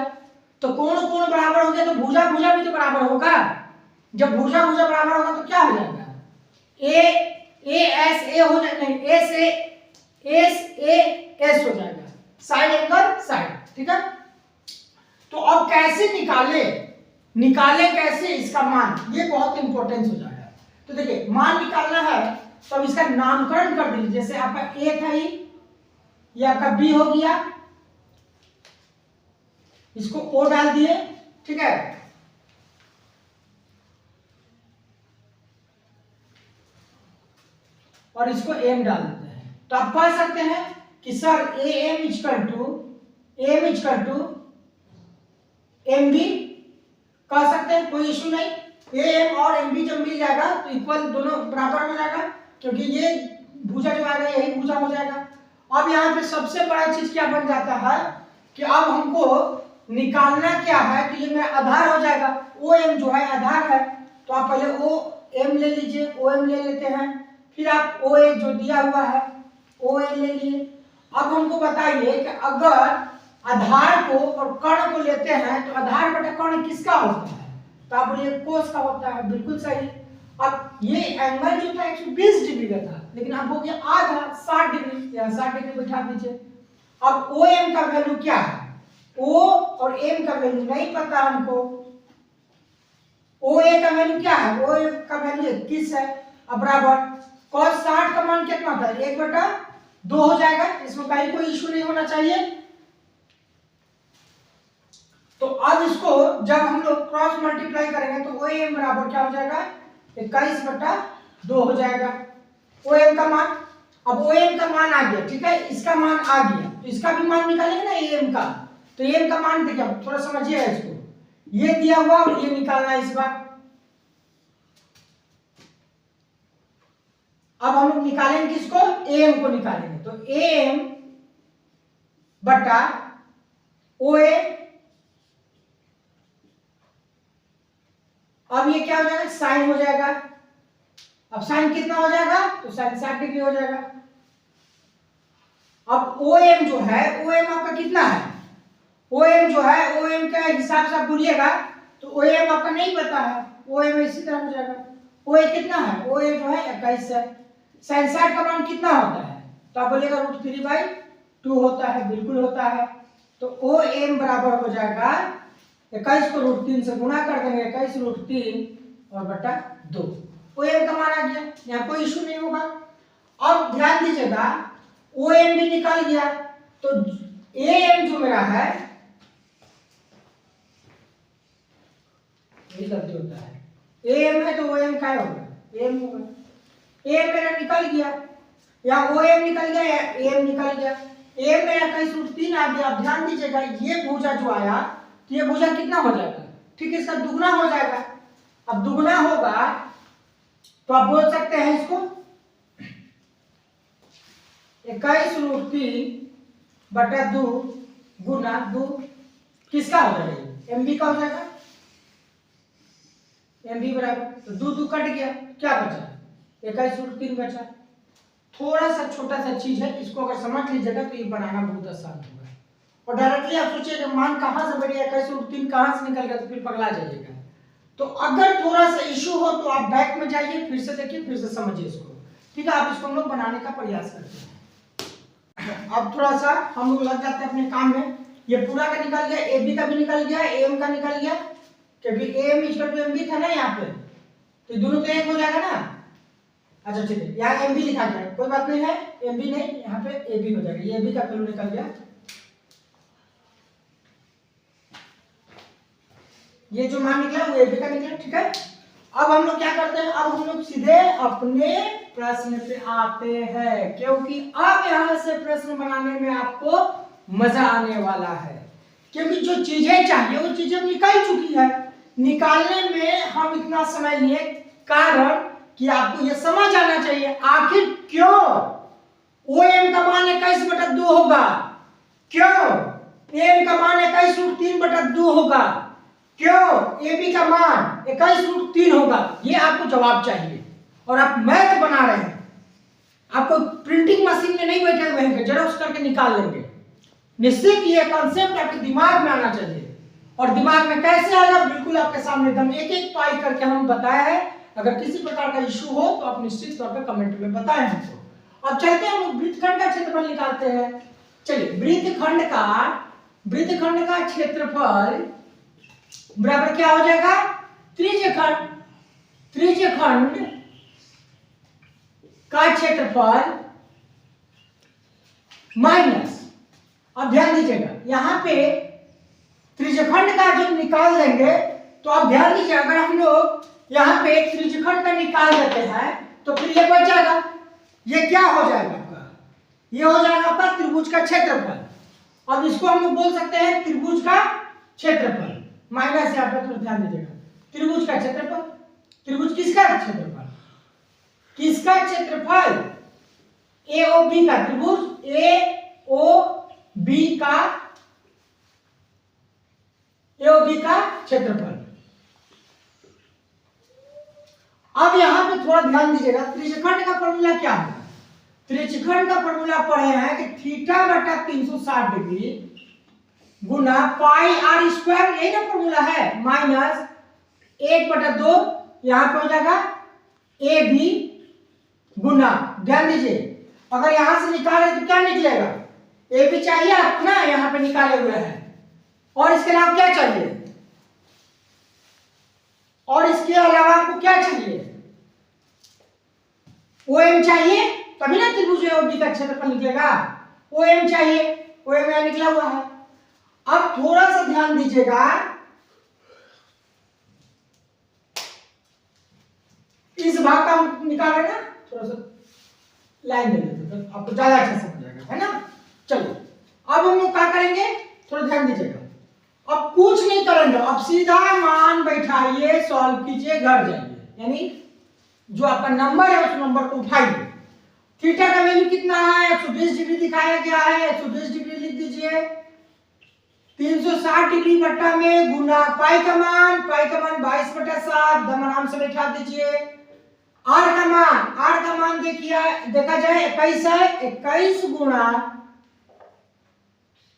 तो कोण बराबर हो गया तो भुजा भी तो बराबर होगा। जब भुजा बराबर होगा तो क्या हो जाएगा, ए एस ए हो जाएगा, नहीं ए से एस हो जाएगा, साइड एंगल साइड, ठीक है। तो अब कैसे निकाले कैसे इसका मान, ये बहुत इंपॉर्टेंस हो जाएगा। तो देखिए मान निकालना है तो अब इसका नामकरण कर दीजिए। जैसे आपका ए था ये आपका बी हो गया, इसको ओ डाल दिए, ठीक है। और इसको एम डाल देते हैं, तो आप कह सकते हैं कि sir M equal to M B कह सकते हैं, कोई इशू नहीं। एम और एम बी जब मिल जाएगा तो इक्वल दोनों बराबर हो जाएगा, क्योंकि ये भुजा जो आएगा यही भुजा हो जाएगा। अब यहाँ पे सबसे बड़ा चीज क्या बन जाता है कि अब हमको निकालना क्या है, तो ये मेरा आधार हो जाएगा, ओ एम जो है आधार है, तो आप पहले ओ एम ले लीजिए, ओ एम ले लेते हैं, फिर आप ओ ए जो दिया हुआ है ओ ए ले लिए। अब हमको बताइए कि अगर आधार को और कर्ण को लेते हैं तो आधार बटा कर्ण किसका होता है? तो आप बोलिए कोस का होता है, बिल्कुल सही। अब ये एंगल जो था 120 डिग्री का था, लेकिन अब हो गया आधा 60 डिग्री, या 60 डिग्री बैठा दीजिए। अब ओ एम का वैल्यू क्या है? ओ और एम का वैल्यू नहीं पता हमको। ओ ए का वैल्यू क्या है? ओ ए का वैल्यू 21 है। अब बराबर cos 60 का मान कितना था? 1/2 हो जाएगा। इसमें कहीं कोई इशू नहीं होना चाहिए। तो अब इसको जब हम लोग क्रॉस मल्टीप्लाई करेंगे तो ओ एम बराबर क्या हो जाएगा? 21/2 हो जाएगा ओ एम का मान। अब ओ एम का मान आ गया, ठीक है, इसका मान आ गया तो इसका भी मान निकालेंगे ना ए एम का। तो ए एम का मान देखिए, थोड़ा समझिए इसको, ये दिया हुआ और ये निकालना है इस बार। अब हम लोग निकालेंगे किसको? ए एम को निकालेंगे। तो ए एम बटा ओ ए, अब ये क्या हो जाएगा? साइन हो जाएगा। अब साइन कितना हो जाएगा? तो साइन 60 डिग्री हो जाएगा। अब ओ एम जो है, ओ एम आपका कितना है? ओ एम जो है, ओ एम के हिसाब से आप बोलिएगा तो ओ एम आपका नहीं पता है, ओ एम इसी तरह हो जाएगा। ओ ए कितना है? ओ ए जो है 21 है। साइन 60 का मान कितना होता है? तो आप बोलिएगा √3/2 होता है, बिल्कुल होता है। तो ओ एम बराबर हो जाएगा 21 को √3 से गुणा कर देंगे, 21 √3 और बटा 2। ओ एम का मान आ गया, यहाँ कोई इशू नहीं होगा। अब ध्यान दीजिएगा, ओ एम भी निकल गया तो ए एम जो मेरा है, ये गलती होता है, ए एम है तो ओ एम क्या होगा? ए एम होगा। ए एम मेरा निकल गया, या ओ एम निकल गया या ए एम निकल गया। ए एम मेरा 21 √3 आ गया। अब ध्यान दीजिएगा, ये भुजा जो आया तो ये भुजा कितना हो जाएगा? ठीक है, इसका दुगना हो जाएगा। अब दुगना होगा तो आप बोल सकते हैं इसको 21 √3/2 गुना 2 किसका हो जाएगा? एम बी का हो जाएगा। एम बी बराबर, तो 2 कट गया, क्या बचा? 21 √3 बचा। थोड़ा सा छोटा सा चीज है, इसको अगर समझ लीजिएगा तो ये बनाना बहुत आसान होगा। और डायरेक्टली आप सोचिए मान कहां से बढ़िया 21 √3 कहां से निकल गया तो फिर पगला जाइएगा। तो अगर थोड़ा सा इशू हो तो आप बैक में जाइए, फिर से देखिए, फिर से समझिए इसको, ठीक है। आप इसको हम लोग बनाने का प्रयास करते हैं। अब थोड़ा सा हम लोग लग जाते हैं अपने काम में। ये पूरा का निकल गया, ए बी का भी निकल गया, ए एम का निकल गया, क्योंकि A M equal to M B था ना यहाँ पे, तो दोनों तो एक हो जाएगा ना। अच्छा ठीक है, यहाँ एम बी लिखा गया, कोई बात नहीं है, एम बी नहीं, यहाँ पे ए बी हो जाएगा। ये बी का वैल्यू निकल गया, ये जो मान निकला वो ए बी का निकला, ठीक है। अब हम लोग क्या करते हैं? अब हम लोग सीधे अपने प्रश्न पे आते हैं, क्योंकि अब यहां से प्रश्न बनाने में आपको मजा आने वाला है। क्योंकि जो चीजें चाहिए वो चीजें निकल चुकी है, निकालने में हम इतना समय लिए, कारण कि आपको ये समझ आना चाहिए आखिर क्यों ओ एम का मान 21/2 होगा, क्यों एम का मान 21 √3/2 होगा, क्यों ए बी का मान 21 √3 होगा। ये आपको जवाब चाहिए। और आप मैथ बना रहे हैं, आपको प्रिंटिंग मशीन में नहीं बैठे हुए हैं, जेरॉक्स करके निकाल लेंगे। निश्चित ये कॉन्सेप्ट आपके दिमाग में आना चाहिए। और दिमाग में कैसे आएगा? बिल्कुल आपके सामने एकदम एक एक पाई करके हम बताया है। अगर किसी प्रकार का इशू हो तो आप निश्चित तौर पर कमेंट में बताएं हमको। अब चलते हैं, हम लोग वृत्तखंड का क्षेत्रफल निकालते हैं। चलिए, वृत्तखंड का क्षेत्रफल बराबर क्या हो जाएगा? त्रिज्यखंड का क्षेत्रफल माइनस, अब ध्यान दीजिएगा यहां पे त्रिज्यखंड का जब निकाल देंगे तो आप ध्यान दीजिए, अगर हम लोग यहां पे त्रिज्यखंड का निकाल देते हैं तो फिर ये बच जाएगा। ये क्या हो जाएगा आपका? ये हो जाएगा आपका त्रिभुज का क्षेत्रफल। अब इसको हम लोग बोल सकते हैं त्रिभुज का क्षेत्रफल, माइनस यहाँ पे थोड़ा ध्यान दीजिएगा, त्रिभुज का क्षेत्रफल। त्रिभुज किसका क्षेत्रफल? किसका क्षेत्रफल? ए ओ बी का, त्रिभुज ए ओ बी का क्षेत्रफल। अब यहाँ पे थोड़ा ध्यान दीजिएगा, त्रिज्यखंड का फॉर्मूला क्या है? त्रिज्यखंड का फॉर्मूला पढ़े हैं कि थीटा बटा 360 डिग्री गुना पाई आर स्क्वायर, यही ना फॉर्मूला है, माइनस 1/2 यहाँ पे हो जाएगा ए बी गुना, ध्यान दीजिए अगर यहां से निकाले तो क्या निकलेगा, ए बी चाहिए आपको ना, यहाँ पे निकाले हुए हैं, और इसके अलावा क्या चाहिए, और इसके अलावा आपको क्या चाहिए, ओ एम चाहिए, तभी ना त्रिभुज एओबी का क्षेत्रफल निकलेगा, ओ एम चाहिए, ओ एम यहाँ निकला हुआ है। अब थोड़ा सा ध्यान दीजिएगा, इस भाग का निकाले ना, थोड़ा सा लाइन दे देते तो आपको ज्यादा अच्छा समझ आएगा, है ना। चलो अब हम लोग क्या करेंगे, थोड़ा ध्यान दीजिएगा, अब कुछ नहीं करेंगे, अब सीधा मान बैठाइए, सॉल्व कीजिए, घर जाइए, यानी जो आपका नंबर है उस नंबर को उठाइए। थीटा का वैल्यू कितना है, 120 डिग्री दिखाया गया है, 120 डिग्री लिख दीजिए, 360 डिग्री बट्टा में गुना पाई का मान 22/7, दम आराम से बैठा दीजिए। आर का मान देखिए, देखा जाए 21 है, 21 गुना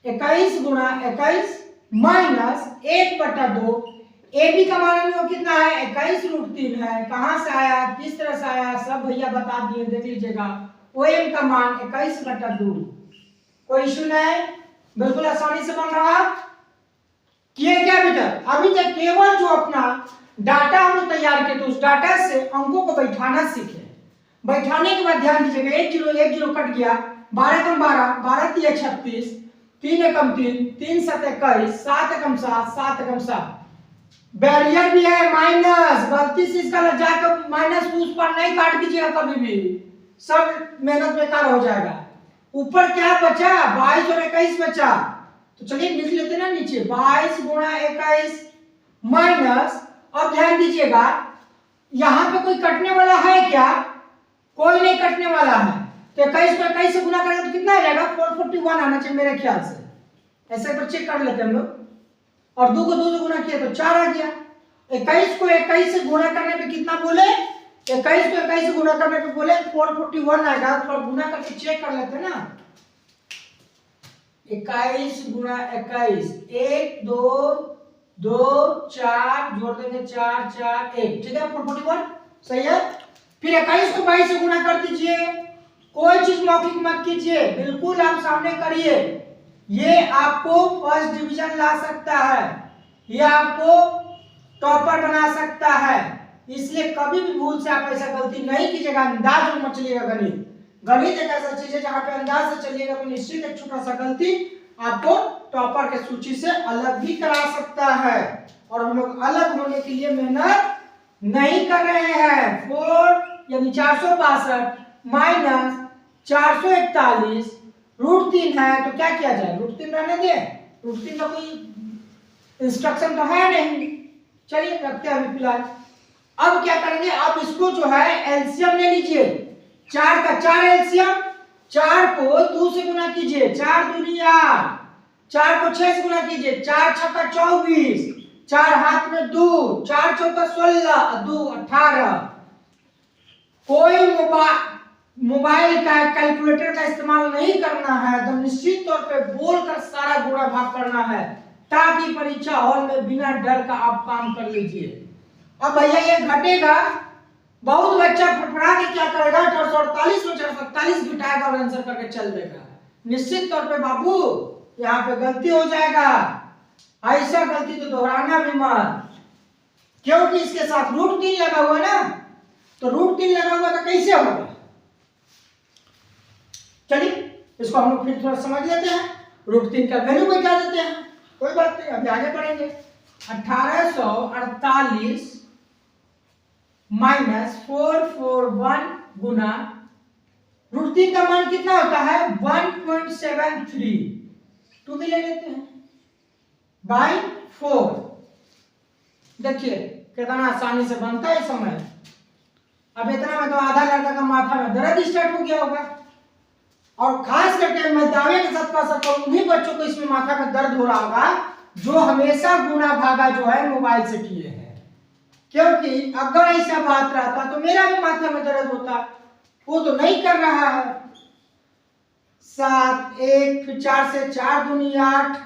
21 माइनस 1/2, ए बी का मान वो कितना है, 21√3 है, कहां से आया, किस तरह से आया, सब भैया बता दिए, देख लीजिएगा। ओ एम का मान 21/2, कोई इशू नहीं, बिल्कुल आसानी से बन रहा। किए क्या अभी तक केवल जो अपना डाटा हम तैयार किए, तो उस डाटा से अंकों को बैठाना सीखे। बैठाने के बाद ध्यान दीजिएगा, 1 0 कट गया, 12 कम 12, 12 3 36, 3 एकम 3, 3 7 21, 7 एकम 7, 7 एकम 7, बैरियर भी है माइनस, गलती से इसका जाकर माइनस उस पर नहीं काट दीजिएगा कभी भी, सब मेहनत बेकार हो जाएगा। ऊपर क्या बचा, 22 और 21 बचा, तो चलिए लिख लेते ना नीचे, 22 गुणा 21 माइनस, अब ध्यान दीजिएगा यहां पे कोई कटने वाला है क्या, कोई नहीं कटने वाला है, तो 21 को 21 से गुना करेंगे तो कितना आ जाएगा, 441 आना चाहिए मेरे ख्याल से, ऐसे पर चेक कर लेते हैं हम लोग, और 2 को 2 से गुना किया तो 4 आ गया। 21 को 21 से गुणा करने पे कितना बोले, 21 को 21 से गुणा करने पे बोले 441 आएगा, थोड़ा गुना करके चेक कर लेते हैं ना, 21 गुणा 21, 1 2 2 4 जोड़ देंगे 4 4 1, ठीक है, 441 सही है। फिर 21 को 22 से गुणा कर दीजिए, कोई चीज मौखिक मत कीजिए, बिल्कुल आप सामने करिए, ये आपको फर्स्ट डिवीजन ला सकता है, ये आपको टॉपर बना सकता है, इसलिए कभी भी भूल से आप ऐसा गलती नहीं कीजिएगा, अंदाज में मत चलिएगा। गणित एक ऐसा चीज है जहां पे अंदाज से चलिएगा तो निश्चित एक छोटा सा गलती आपको टॉपर के सूची से अलग भी करा सकता है, और हम लोग अलग होने के लिए मेहनत नहीं कर रहे हैं। 4 यानी 462 माइनस 441 √3 है, तो क्या किया जाए, √3 रहने दे, √3 का कोई इंस्ट्रक्शन तो है नहीं, चलिए रखते हैं अभी फिलहाल। अब क्या करेंगे, अब इसको जो है एलसीएम ले लीजिए, 4 का 4 एलसीएम, 4 को 2 से गुना कीजिए, 4 दूनी 8, 4 को 6 से गुना कीजिए, 4 छक्का 24, 4 हाथ में 2, 4 चौका 16, 2 18। कोई मोबाइल का कैलकुलेटर का इस्तेमाल नहीं करना है, तो निश्चित तौर पे बोलकर सारा गुणा भाग करना है, ताकि परीक्षा हॉल में बिना डर का आप काम कर लीजिए। अब भैया ये घटेगा, बहुत बच्चा फटफड़ा के क्या करेगा, 448 में 447 घटाएगा और आंसर करके चल देगा, निश्चित तौर पे बाबू यहाँ पे गलती हो जाएगा, ऐसा गलती तो दोहराना भी मत, क्योंकि इसके साथ √3 लगा हुआ ना, तो √3 लगा हुआ तो कैसे होगा, चलिए इसको हम लोग फिर थोड़ा समझ लेते हैं, √3 का वैल्यू बता देते हैं, कोई बात नहीं, अभी आगे बढ़ेंगे। 1848 माइनस 441 गुना √3 का मान कितना होता है, 1.73, 2 भी ले लेते हैं बाई 4, देखिए कितना आसानी से बनता है समय। अब इतना में तो आधा लड़का का माथा में दर्द स्टार्ट हो गया होगा, और खास करके मैं दावे के साथ कह सकता हूं उन्हीं बच्चों को इसमें माथा में दर्द हो रहा होगा जो हमेशा गुना भागा जो है मोबाइल से किए हैं, क्योंकि अगर ऐसा बात रहता तो मेरा भी माथा में दर्द होता, वो तो नहीं कर रहा है। 7 1 फिर 4 से 4 दूनी 8,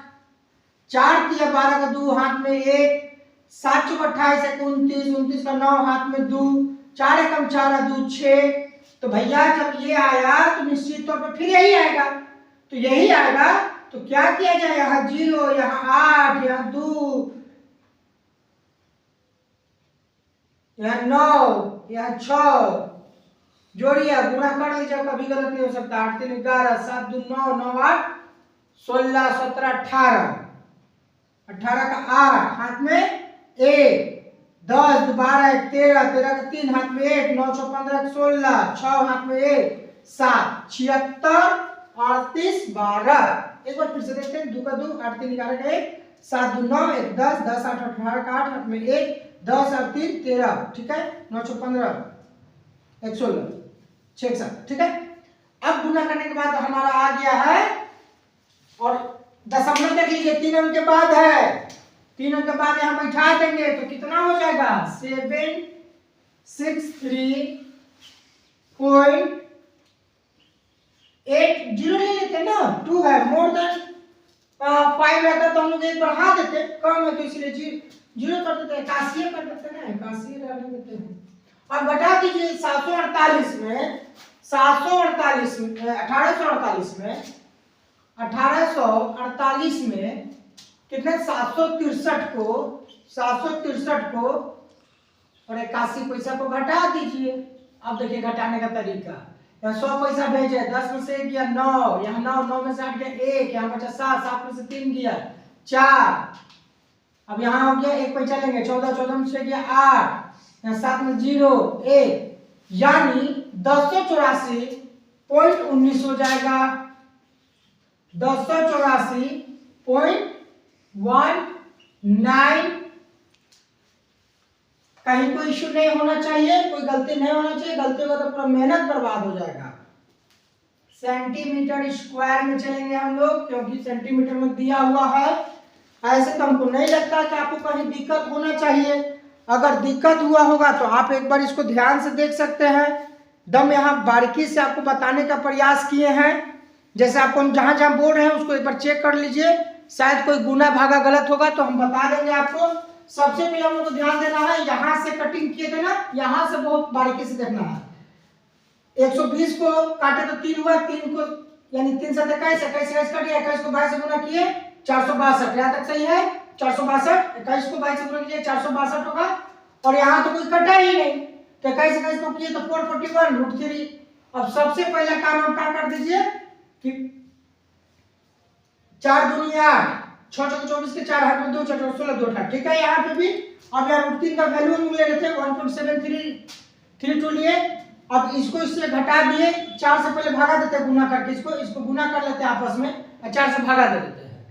4 तिया 12 का 2 हाथ में 1, 7 चौक 28 1 29, 29 का 9 हाथ में 2, 4 एकम 4 2 6। तो भैया जब ये आया तो निश्चित तौर पर फिर यही आएगा, तो यही आएगा। तो क्या किया जाए, यहाँ 0, यहाँ 8, यहाँ 2, यहाँ 9, यहाँ 6, जोड़िए गुणा कर लीजिए, कभी गलत नहीं हो सकता। 8 3 11, 7 2 9, 9 8 16 17 18, 18 का 8 हाथ में 1, 10 12 1 13, 13 का 3 हाथ में 1, 9 6 15 16, 6 हाथ में 1, 7 76 38 12। एक बार फिर से देखते हैं, 2 का 2, 8 3 11 का 1, 7 2 9 1 10, 10 8 18 का 8 हाथ में 1, 10 और 3 13, ठीक है। 9 6 15 1 16 6 7, ठीक है। अब गुना करने के बाद हमारा आ गया है, और दशमलव देख लीजिए 3 अंक के बाद है, 3 अंक के बाद यहाँ बैठा देंगे तो कितना हो जाएगा 763.80 ले लेते हैं ना, 2 है, मोर देन 5 रहता तो हम लोग एक बढ़ा देते, कम है तो इसलिए 0 कर देते हैं, 81 कर देते हैं ना, 81 रहने देते हैं। और बता दीजिए 748 में 1848 में कितने 763 को और 81 पैसा को घटा दीजिए। अब देखिए घटाने का तरीका, यहाँ 100 पैसा भेजे, 10 में से 1 गया 9, यहाँ 9 में से 8 गया 1, यहाँ बचा 7 में से 3 गया 4, अब यहाँ हो गया 1 पैसा लेंगे 14 में से गया 8, यहाँ 7 में 0 1, यानी 1084.19 हो जाएगा, 1084.19। कहीं कोई इश्यू नहीं होना चाहिए, कोई गलती नहीं होना चाहिए, गलती होगा तो पूरा मेहनत बर्बाद हो जाएगा। सेंटीमीटर स्क्वायर में चलेंगे हम लोग, क्योंकि सेंटीमीटर में दिया हुआ है। ऐसे तो हमको नहीं लगता कि आपको कहीं दिक्कत होना चाहिए, अगर दिक्कत हुआ होगा तो आप एक बार इसको ध्यान से देख सकते हैं। दम यहाँ बारीकी से आपको बताने का प्रयास किए हैं, जैसे आपको हम जहाँ जहाँ बोल रहे हैं उसको एक बार चेक कर लीजिए, शायद कोई गुना भागा गलत होगा तो हम बता देंगे आपको। सबसे पहले हम लोग को ध्यान देना है, यहाँ से कटिंग किए थे ना, यहाँ से बहुत बारीकी से देखना है। 120 को काटे तो 3 हुआ, 3 को यानी 3 7 21, 21 कट गया, 21 को 22 से गुना किए 462, यहाँ तक सही है 462, 21 को 22 से गुना किए 462 होगा, और यहाँ तो कोई कटा ही नहीं, तो 21 को किए तो 441√3। अब सबसे पहला काम हम क्या कर दीजिए कि 4 दूनी 8, 6 चौक 24 के 4 हाथ में 2 4 16 2 18, ठीक है। यहाँ पे भी अब यहाँ √3 का वैल्यू हम ले लेते हैं 1.7332 लिए। अब इसको इससे घटा दिए, 4 से पहले भागा देते हैं गुना करके, इसको गुना कर लेते हैं आपस में और 4 से भागा दे देते हैं,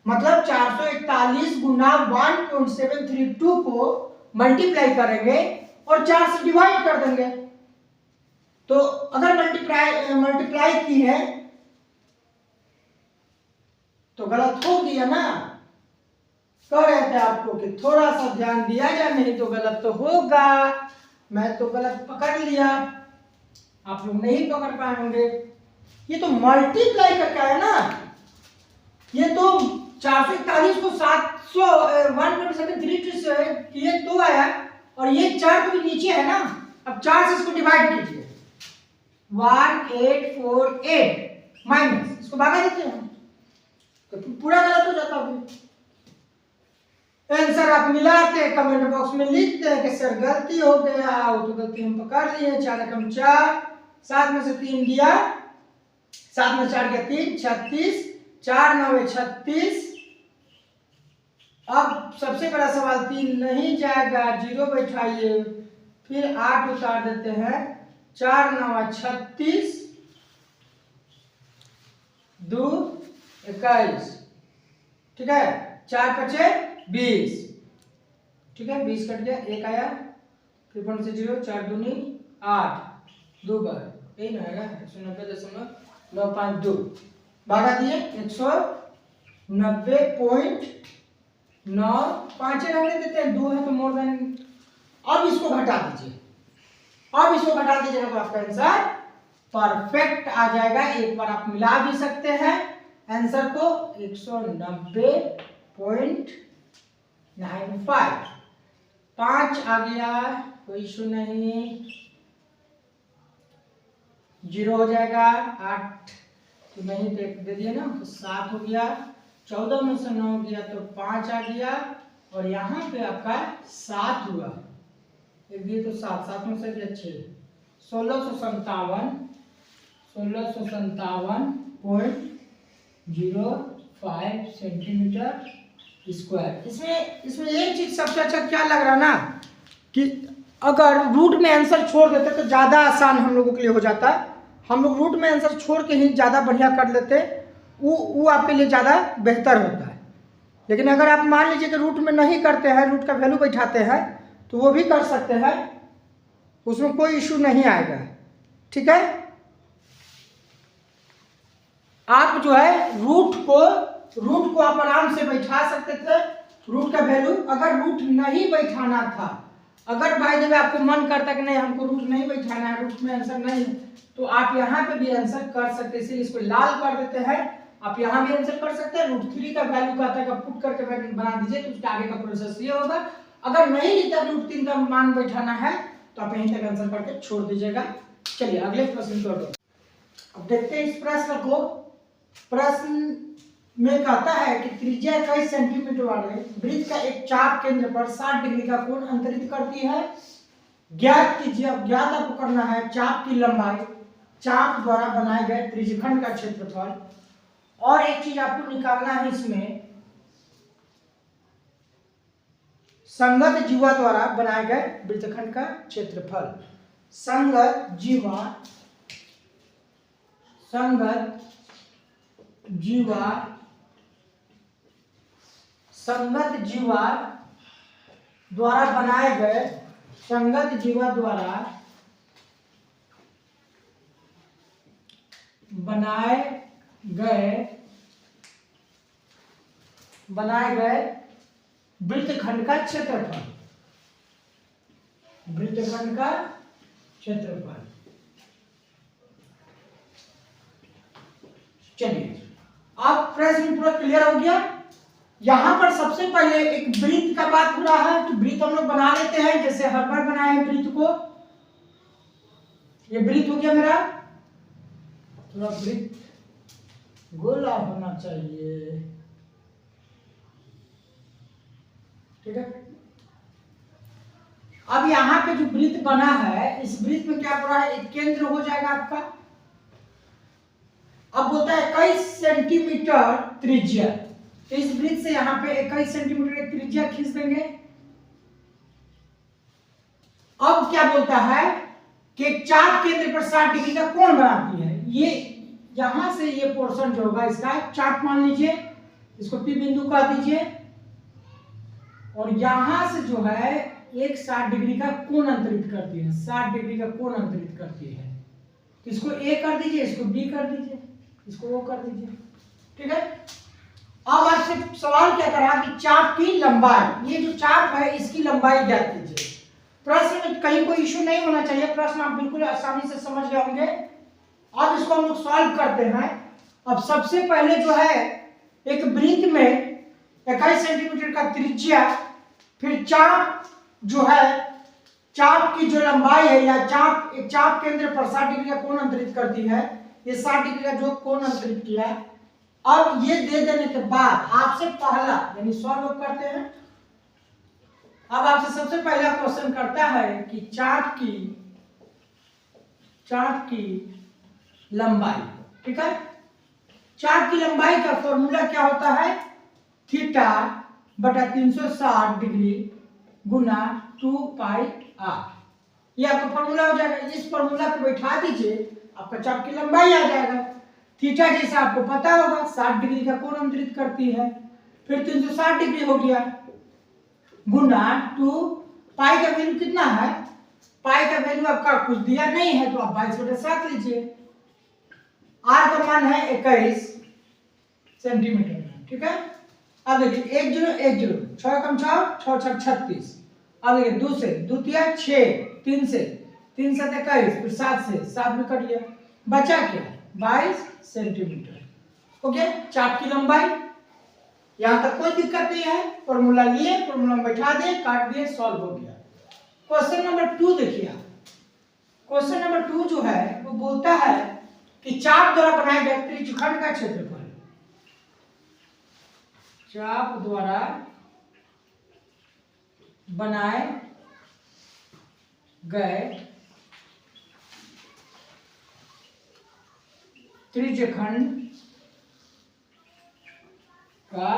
मतलब 441 गुना 1.732 को मल्टीप्लाई करेंगे और 4 से डिवाइड कर देंगे। तो अगर मल्टीप्लाई की है तो गलत हो गया ना, कह रहे थे आपको कि थोड़ा सा ध्यान दिया जाए, नहीं तो गलत तो होगा। मैं तो गलत पकड़ लिया, आप लोग नहीं पकड़ पाए होंगे। ये तो मल्टीप्लाई करके आया ना, ये तो 441 को 1.732 से ये 2 आया, और ये 4 तो भी नीचे है ना, अब 4 से इसको डिवाइड कीजिए 1848 माइनस, इसको भागा देते हैं तो पूरा गलत हो जाता है। आंसर आप मिलाते कमेंट बॉक्स में लिखते हैं कि सर गलती हो गया, तो गलती हम पकड़ लिए। 4 एकम 4, 7 में से 3 गया, 7 में 4 गया 3, 36, 4 9 36। अब सबसे बड़ा सवाल 3 नहीं जाएगा, 0 बैठाइए, फिर 8 उतार देते हैं, 4 9 36, 2 21, ठीक है। 4 5 20, ठीक है, 20 कट गया, 1 आया, फिर 1 से 0, 4 दूनी 8, 2 बार यही ना आएगा 190.952, भागा दिए 190.9, 5 रहने देते हैं, 2 है तो मोर देन अब इसको घटा दीजिए, अब इसको घटा दीजिएगा तो आपका आंसर परफेक्ट आ जाएगा। एक बार आप मिला भी सकते हैं आंसर को 190.95, 5 आ गया, कोई इशू नहीं, 0 हो जाएगा, 8 तो नहीं तो एक दे दिए ना, तो 7 हो गया, 14 में से 9 गया तो 5 आ गया, और यहाँ पे आपका 7 हुआ, एक दिए तो 7, 7 में से गया 6, 1657.05 सेंटीमीटर स्क्वायर। इसमें एक चीज सबसे अच्छा क्या लग रहा ना कि अगर रूट में आंसर छोड़ देते तो ज़्यादा आसान हम लोगों के लिए हो जाता। हम लोग रूट में आंसर छोड़ के ही ज़्यादा बढ़िया कर लेते, वो आपके लिए ज़्यादा बेहतर होता है। लेकिन अगर आप मान लीजिए कि रूट में नहीं करते हैं, रूट का वैल्यू बैठाते हैं, तो वो भी कर सकते हैं, उसमें कोई इशू नहीं आएगा। ठीक है, आप जो है रूट को आप आराम से बैठा सकते थे। रूट का वैल्यू अगर रूट नहीं बैठाना था, अगर भाई जब आपको मन करता कि नहीं हमको रूट नहीं बैठाना है, रूट में आंसर नहीं, तो आप यहाँ पे भी आंसर कर सकते हैं। इसीलिए इसको लाल कर देते हैं, आप यहाँ भी आंसर कर सकते हैं। √3 का वैल्यू कहता है कि पुट करके बना दीजिए, तो उसके आगे का प्रोसेस ये होगा। अगर नहीं लिखा √3 का मान बैठाना है तो आप यहीं तक आंसर करके छोड़ दीजिएगा। चलिए अगले प्रश्न को अब देखते हैं। इस प्रश्न को, प्रश्न में कहता है कि त्रिज्या 21 सेंटीमीटर वाले वृत्त का एक चाप केंद्र पर 60 डिग्री का कोण अंतरित करती है। ज्ञात कीजिए। अब ज्ञात आपको करना है चाप की लंबाई, चाप द्वारा बनाए गए त्रिज्यखंड का क्षेत्रफल, और एक चीज आपको निकालना है इसमें, संगत जीवा द्वारा बनाए गए वृत्तखंड का क्षेत्रफल। संगत जीवा द्वारा बनाए गए, संगत जीवा द्वारा बनाए गए वृत्तखंड का क्षेत्रफल, वृत्तखंड का क्षेत्रफल। चलिए अब प्रश्न पूरा क्लियर हो गया। यहां पर सबसे पहले एक वृत्त का बात हो रहा है, तो वृत्त हम लोग बना लेते हैं, जैसे हर बार बनाए हैं वृत्त को। ये वृत्त हो गया मेरा, थोड़ा वृत्त गोला होना चाहिए। ठीक है, अब यहां पे जो वृत्त बना है, इस वृत्त में क्या पड़ा है, एक केंद्र हो जाएगा आपका। अब बोलता है 21 सेंटीमीटर त्रिज्या, तो इस वृत्त से यहां पे 21 सेंटीमीटर एक त्रिज्या खींच देंगे। अब क्या बोलता है कि चाप केंद्र पर 60 डिग्री का कोण बनाती है। ये यहां से ये पोर्शन जो होगा इसका चाप मान लीजिए, इसको पी बिंदु कह दीजिए, और यहां से जो है एक 60 डिग्री का कोण अंतरित करती है, 60 डिग्री का कोण अंतरित करती है। इसको ए कर दीजिए, इसको बी कर दीजिए, इसको ओ कर दीजिए। ठीक है, अब आपसे सवाल क्या कर रहा है कि चाप की लंबाई, ये जो चाप है इसकी लंबाई ज्ञात कीजिए। प्रश्न में कहीं कोई इश्यू नहीं होना चाहिए, प्रश्न आप बिल्कुल आसानी से समझ गए होंगे। अब इसको हम लोग सॉल्व करते हैं। अब सबसे पहले जो है एक वृत्त में 21 सेंटीमीटर का त्रिज्या, फिर चाप जो है, चाप की जो लंबाई है या चाप केंद्र पर 60 डिग्री का कोण अंतरित करती है, ये 60 डिग्री का जो कोण अंतरित किया। अब ये दे देने के बाद आपसे पहला यानी सॉल्व करते हैं। अब आपसे सबसे पहला क्वेश्चन करता है कि चाप की लंबाई। ठीक है, चाप की लंबाई का फॉर्मूला क्या होता है, थीटा बटा 360 डिग्री गुना 2 पाई आर। ये आपका फॉर्मूला हो जाएगा। इस फॉर्मूला को बैठा दीजिए, आपका चाप की लंबाई आ जाएगा। थीटा जैसा आपको पता होगा 60 डिग्री का कोण अंतरित करती है, फिर 360 डिग्री हो गया गुना 2 पाई का वैल्यू कितना है, पाई का वैल्यू आपका कुछ दिया नहीं है तो आप 22/7 लीजिए। आर का मान है 21 सेंटीमीटर। ठीक है, अब देखिए 1 0 1 0, 6 कम 6 6 6 36, अब देखिए 2 से, द्वितीय 6, 3 से 21, फिर 7 से 7 में कट गया, बचा क्या 22 सेंटीमीटर। ओके, चाप की लंबाई, यहां तक कोई दिक्कत नहीं है। फॉर्मूला लिए, फॉर्मूला में बैठा दिए, काट दिए, सॉल्व हो गया। क्वेश्चन नंबर 2 देखिए, क्वेश्चन नंबर 2 जो है वो बोलता है कि चाप द्वारा बनाए गए त्रिज्यखंड का क्षेत्रफल, चाप द्वारा बनाए गए त्रिज्यखंड का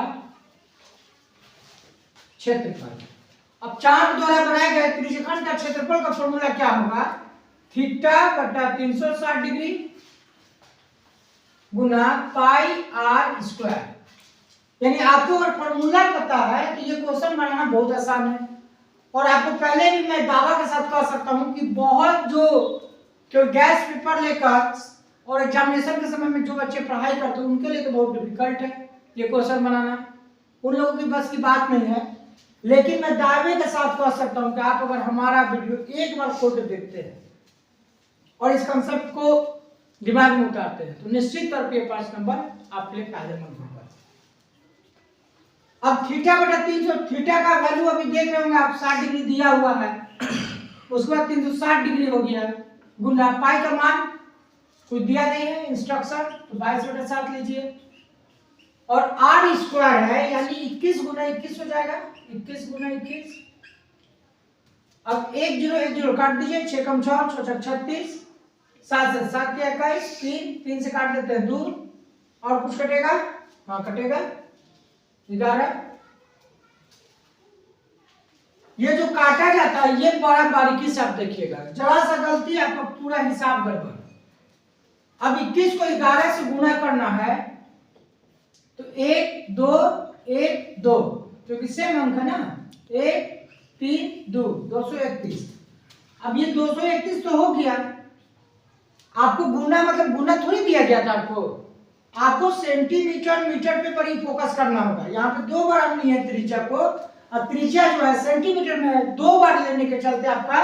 क्षेत्रफल। अब चाप द्वारा बनाए गए त्रिज्यखंड का क्षेत्रफल का फॉर्मूला क्या होगा, थीटा बटा 360 डिग्री गुना पाई आर स्क्वायर। यानी आपको अगर फॉर्मूला पता है तो ये क्वेश्चन बनाना बहुत आसान है। और आपको पहले भी मैं दावा के साथ कह सकता हूं कि बहुत जो गैस पेपर लेकर और एग्जामिनेशन के समय में जो बच्चे पढ़ाई करते हैं उनके लिए तो बहुत डिफिकल्ट है ये क्वेश्चन बनाना, उन लोगों की बस की बात नहीं है। लेकिन मैं दावे के साथ कह सकता हूं कि आप अगर हमारा वीडियो एक बार खोल कर देखते हैं और इस कंसेप्ट को दिमाग में उतारते हैं तो निश्चित तौर पर 5 नंबर आपके लिए फायदेमंद होगा। अब थीटा बटा 300, थीटा का वैल्यू अभी देख रहे होंगे आप 60 डिग्री दिया हुआ है, उसके बाद 360 डिग्री हो गया, गुना पाई का मान कुछ दिया नहीं है इंस्ट्रक्शन, तो 22/7 लीजिए, और आर स्क्वायर है यानी 21 गुना 21 हो जाएगा, 21 गुना 21। अब 1 0 1 0 काट दीजिए, 6 कम 6 6 36, 7 से 7 के 21, 3 से काट देते हैं 2, और कुछ कटेगा, हाँ कटेगा 11। ये जो काटा जाता है ये बड़ा बारीकी से आप देखिएगा, जरा सा गलती आपका पूरा हिसाब गड़बड़। अब 21 को 11 से गुणा करना है तो 1 2 1 2, क्योंकि सेम अंक है ना, 1 3 2 231। अब ये 231 तो हो गया, आपको गुना मतलब गुना थोड़ी दिया गया था, आपको सेंटीमीटर मीटर पे पर ही फोकस करना होगा। यहाँ पे 2 बार हमने है त्रिज्या को, और त्रिज्या जो है सेंटीमीटर में है, 2 बार लेने के चलते आपका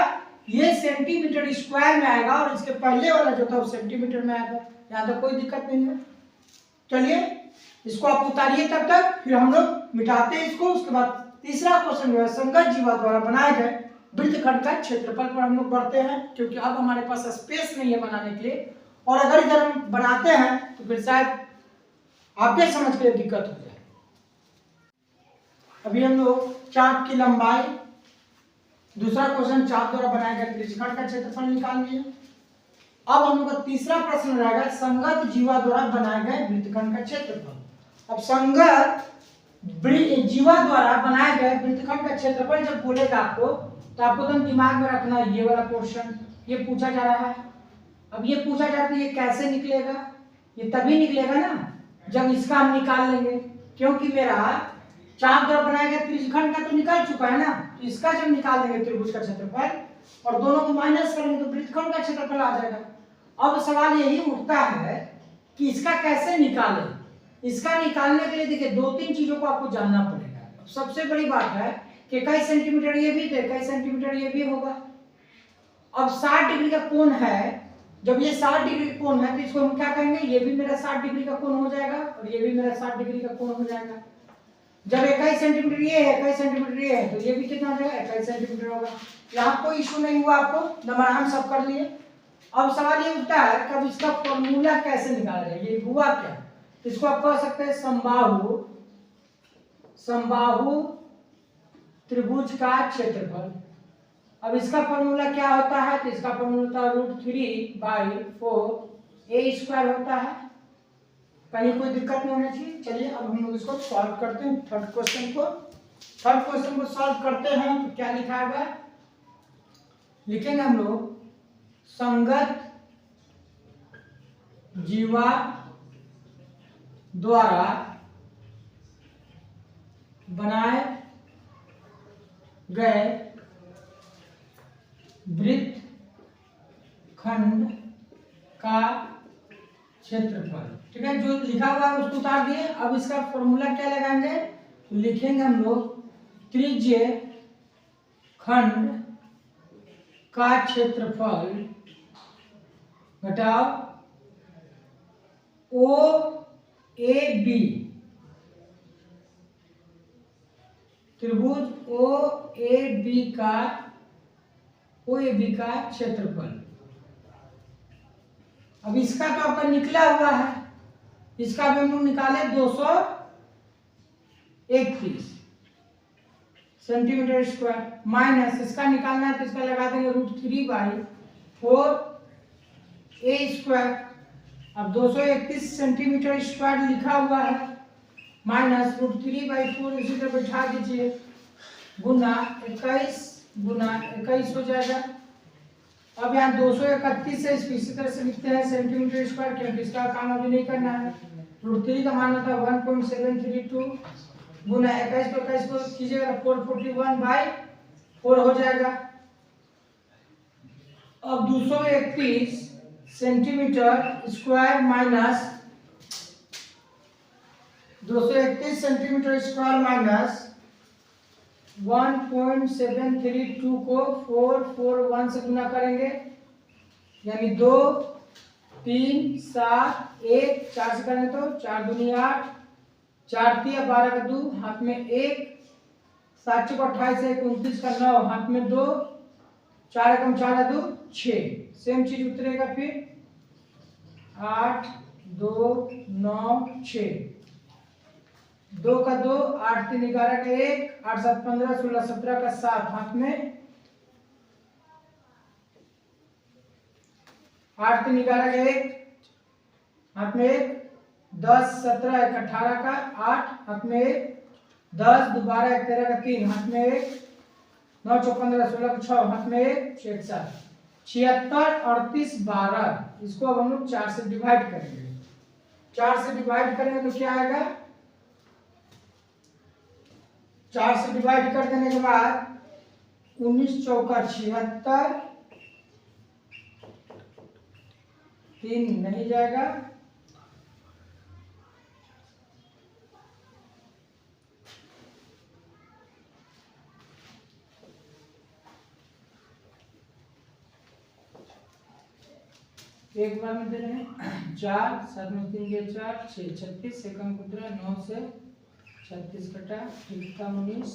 ये सेंटीमीटर स्क्वायर में आएगा और इसके पहले वाला जो था वो सेंटीमीटर में आएगा। यहाँ तक कोई दिक्कत नहीं है। चलिए इसको आप उतारिए तब तक, फिर हम लोग मिटाते हैं इसको। उसके बाद तीसरा क्वेश्चन जो है संगत जीवा द्वारा बनाए गए वृत्तखंड का क्षेत्रफल पर हम लोग बढ़ते हैं, क्योंकि अब हमारे पास स्पेस नहीं है बनाने के लिए, और अगर इधर हम बनाते हैं तो फिर शायद आपके समझ के लिए दिक्कत हो जाए। अभी हम लोग चाप की लंबाई, दूसरा क्वेश्चन चाप द्वारा बनाए गए त्रिज्यखंड का क्षेत्रफल निकाल लिए। अब हम लोग का तीसरा प्रश्न रहेगा संगत जीवा द्वारा बनाए गए वृत्तखंड का क्षेत्रफल। अब संगत जीवा द्वारा बनाए गए वृत्तखंड का क्षेत्रफल जब बोलेगा आपको तो आपको तो दिमाग में रखना ये वाला पोर्शन, ये पूछा जा रहा है। अब ये पूछा जाता है ये कैसे निकलेगा, ये तभी निकलेगा ना जब इसका हम निकाल लेंगे, क्योंकि मेरा चाप द्वारा बनाया गया त्रिज्यखंड का तो निकाल चुका है ना, तो इसका जब निकाल देंगे त्रिभुज का क्षेत्रफल और दोनों को माइनस करेंगे तो वृत्तखंड का क्षेत्रफल आ जाएगा। अब सवाल यही उठता है कि इसका कैसे निकालें। इसका निकालने के लिए देखिए 2-3 चीजों को आपको जानना पड़ेगा। सबसे बड़ी बात है कि कई सेंटीमीटर ये भी थे, कई सेंटीमीटर ये भी होगा। अब 60 डिग्री का कोण है, जब ये 60 डिग्री का कोण है तो इसको हम क्या कहेंगे, ये भी मेरा 60 डिग्री का कोण हो जाएगा और ये भी मेरा 60 डिग्री का कोण हो जाएगा। जब 21 सेंटीमीटर ये है, 21 सेंटीमीटर ये है, तो ये भी कितना हो जाएगा, 21 सेंटीमीटर होगा। यहाँ कोई इशू नहीं हुआ, आपको नंबर हम सब कर लिए। अब सवाल ये उठता है कि अब इसका फॉर्मूला कैसे निकाला जाए। ये हुआ क्या, इसको आप कह सकते हैं समबाहु त्रिभुज का क्षेत्रफल। अब इसका फॉर्मूला क्या होता है, तो इसका फॉर्मूला होता है √3/4 a² होता है। कहीं कोई दिक्कत नहीं होनी चाहिए। चलिए अब हम लोग इसको सॉल्व करते हैं। थर्ड क्वेश्चन को सॉल्व करते हैं तो क्या लिखा है, लिखेंगे हम लोग संगत जीवा द्वारा बनाए गए वृत्तखंड का क्षेत्रफल। ठीक है, जो लिखा हुआ है उसको उतार दिए। अब इसका फॉर्मूला क्या लगाएंगे, तो लिखेंगे हम लोग त्रिज्य खंड का क्षेत्रफल घटाओ ओ ए बी, त्रिभुज ओ ए बी का क्षेत्रफल। अब इसका तो आपका निकला हुआ है, इसका भी हम लोग निकाले 231 सेंटीमीटर स्क्वायर, माइनस इसका निकालना है तो इसका लगा देंगे √3/4 a²। अब 231 सेंटीमीटर स्क्वायर लिखा हुआ है, माइनस √3/4 इसी तरह बैठा दीजिए, गुना 21 हो जाएगा। अब यहाँ 231 है, इसको इसी तरह से लिखते हैं सेंटीमीटर स्क्वायर, क्योंकि इसका काम अभी नहीं करना है। √3 का मान होता है 1.732 गुना 21 को कीजिएगा 441/4 हो जाएगा। अब 231 सेंटीमीटर स्क्वायर माइनस 1.732 को 441 से गुना करेंगे, यानी 2 3 7 1 4 से करेंगे तो 4 दूनी 8, 4 3 12 का 2 हाथ में 1, 7 को 28 है 29 का 9 हाथ में 2, 4 एकम 4 2 6, सेम चीज उतरेगा फिर 8 2 9 6, 2 का 2 8 3 11 का 1, 8 7 15 16 17 का 7 हाथ में 8 3 11 का 1 हाथ में 1, 10 17 1 18 का 8 हाथ में 1, 10 2 12 1 13 का 3 हाथ में 1, 9 4 15 16 का 6 हाथ में 1, 6 7 76 38 12। इसको अब हम लोग 4 से डिवाइड करेंगे, 4 से डिवाइड करेंगे तो क्या आएगा, 4 से डिवाइड कर देने के बाद 19 चौका 76, 3 नहीं जाएगा, एक बार में दे रहे हैं 4 7 में 3 के 4 6 36 से कम उतरा 9 से 36 कटा 19।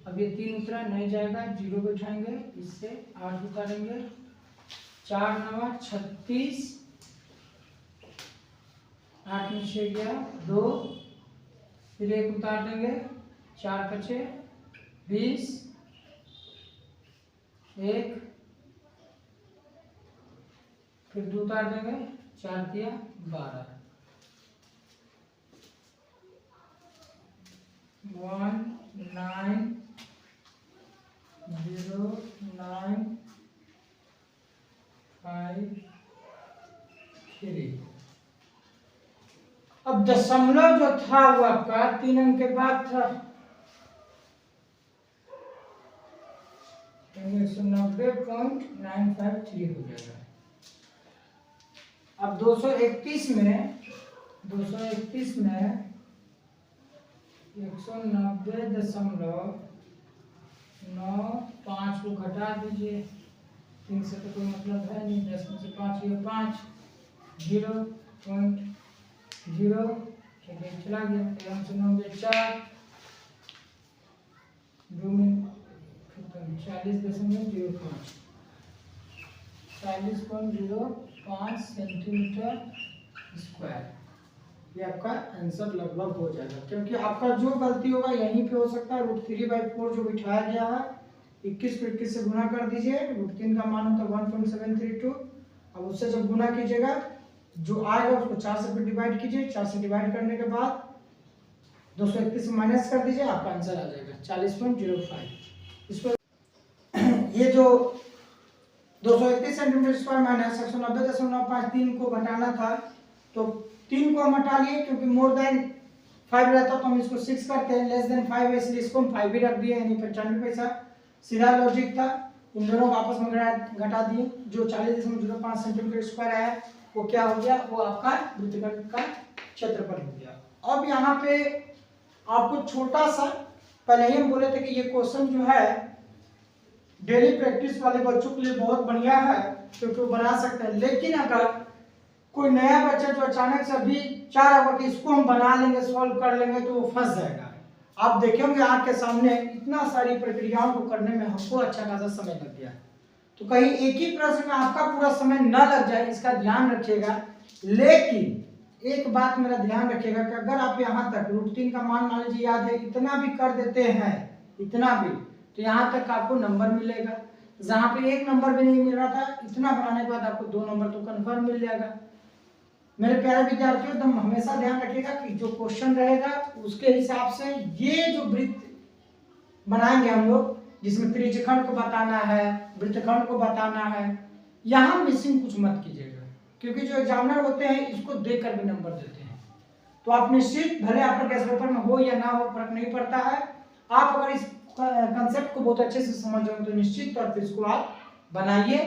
अब ये 3 उतरा नहीं जाएगा, 0 बैठाएंगे, इससे 8 उतारेंगे, 4 9 36, 8 में 6 गया 2, फिर 1 उतार देंगे, 4 बचे 20, 1 फिर 2 उतार देंगे, 4 दिया 12, 1 9 0 9 5 3। अब दशमलव जो था वो आपका 3 अंक के बाद था, 190.953 हो जाएगा। अब 231 में 190.95 को घटा दीजिए, 3 से तो कोई मतलब है नहीं, 10 में से 5 ये 5 0.0 चला गया, 1 से 9 गया 4, 2 में 40.05 40.05 सेंटीमीटर स्क्वायर। ये आपका आंसर लगभग हो जाएगा, क्योंकि आपका जो गलती होगा यहीं पे हो सकता है। √3/4 जो बिठाया गया है 21 को 21 से गुना कर दीजिए, √3 का मान होता है 1.732। अब उससे जब गुना कीजिएगा जो आएगा उसको 4 से डिवाइड कीजिए, 4 से डिवाइड करने के बाद 231 से माइनस कर दीजिए, आपका आंसर आ जाएगा 40.05। इसको ये जो 231 सेंटीमीटर स्क्वायर माइनस 190.953 को घटाना था, तो 3 को हम हटा लिए, क्योंकि मोर देन 5 रहता तो हम इसको 6 करते हैं, लेस देन 5 है इसलिए इसको हम 5 ही रख दिए, यानी 95 पैसा। सीधा लॉजिक था, इन दोनों को आपस में घटा दिए, जो 40.05 सेंटीमीटर स्क्वायर आया वो क्या हो गया, वो आपका वृत्तखंड का क्षेत्रफल हो गया। अब यहाँ पे आपको छोटा सा, पहले ही हम बोले थे कि ये क्वेश्चन जो है डेली प्रैक्टिस वाले बच्चों के लिए बहुत बढ़िया है, क्योंकि वो बना सकते हैं। लेकिन अगर कोई नया बच्चा जो अचानक से अभी चाह रहा होगा कि इसको हम बना लेंगे, सॉल्व कर लेंगे, तो वो फंस जाएगा। आप देखेंगे आपके सामने इतना सारी प्रक्रियाओं को करने में हमको अच्छा खासा समय लग गया, तो कहीं एक ही प्रश्न में आपका पूरा समय न लग जाए, इसका ध्यान रखिएगा। लेकिन एक बात मेरा ध्यान रखिएगा कि अगर आप यहाँ तक रूट 3 का मान लीजिए याद है, इतना भी कर देते हैं, इतना भी, तो यहाँ तक आपको नंबर मिलेगा। जहाँ पे 1 नंबर भी नहीं मिल रहा था, इतना बनाने के बाद आपको 2 नंबर तो कन्फर्म मिल जाएगा। मेरे प्यारे विद्यार्थियों, तुम हमेशा ध्यान रखिएगा कि जो क्वेश्चन रहेगा उसके हिसाब से ये जो वृत्त बनाएंगे हम लोग, जिसमें त्रिज्यखंड को बताना है, वृत्तखंड को बताना है, यहाँ मिसिंग कुछ मत कीजिएगा, क्योंकि जो एग्जामिनर होते हैं इसको देखकर भी नंबर देते हैं। तो आप निश्चित, भले आपका गैस पेपर में हो या ना हो, फर्क नहीं पड़ता है। आप अगर इस कंसेप्ट को बहुत अच्छे से समझ जाओ तो निश्चित तौर पर इसको आप बनाइए।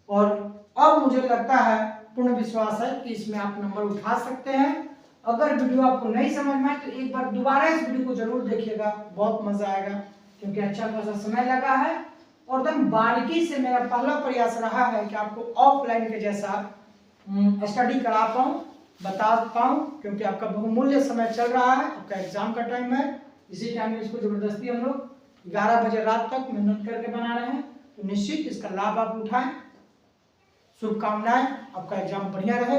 और अब मुझे लगता है, पूर्ण विश्वास है कि इसमें आप नंबर उठा सकते हैं। अगर वीडियो आपको नहीं समझ में आए तो एक बार दोबारा इस वीडियो को जरूर देखिएगा, बहुत मजा आएगा, क्योंकि अच्छा खासा समय लगा है। और एकदम बारीकी से मेरा पहला प्रयास रहा है कि आपको ऑफलाइन के जैसा स्टडी करा पाऊँ, बता पाऊँ, क्योंकि आपका बहुमूल्य समय चल रहा है, आपका एग्जाम का टाइम है। इसी टाइम में इसको जबरदस्ती हम लोग 11 बजे रात तक मेहनत करके बना रहे हैं, तो निश्चित इसका लाभ आप उठाएं। शुभकामनाएं, आपका एग्जाम बढ़िया रहे।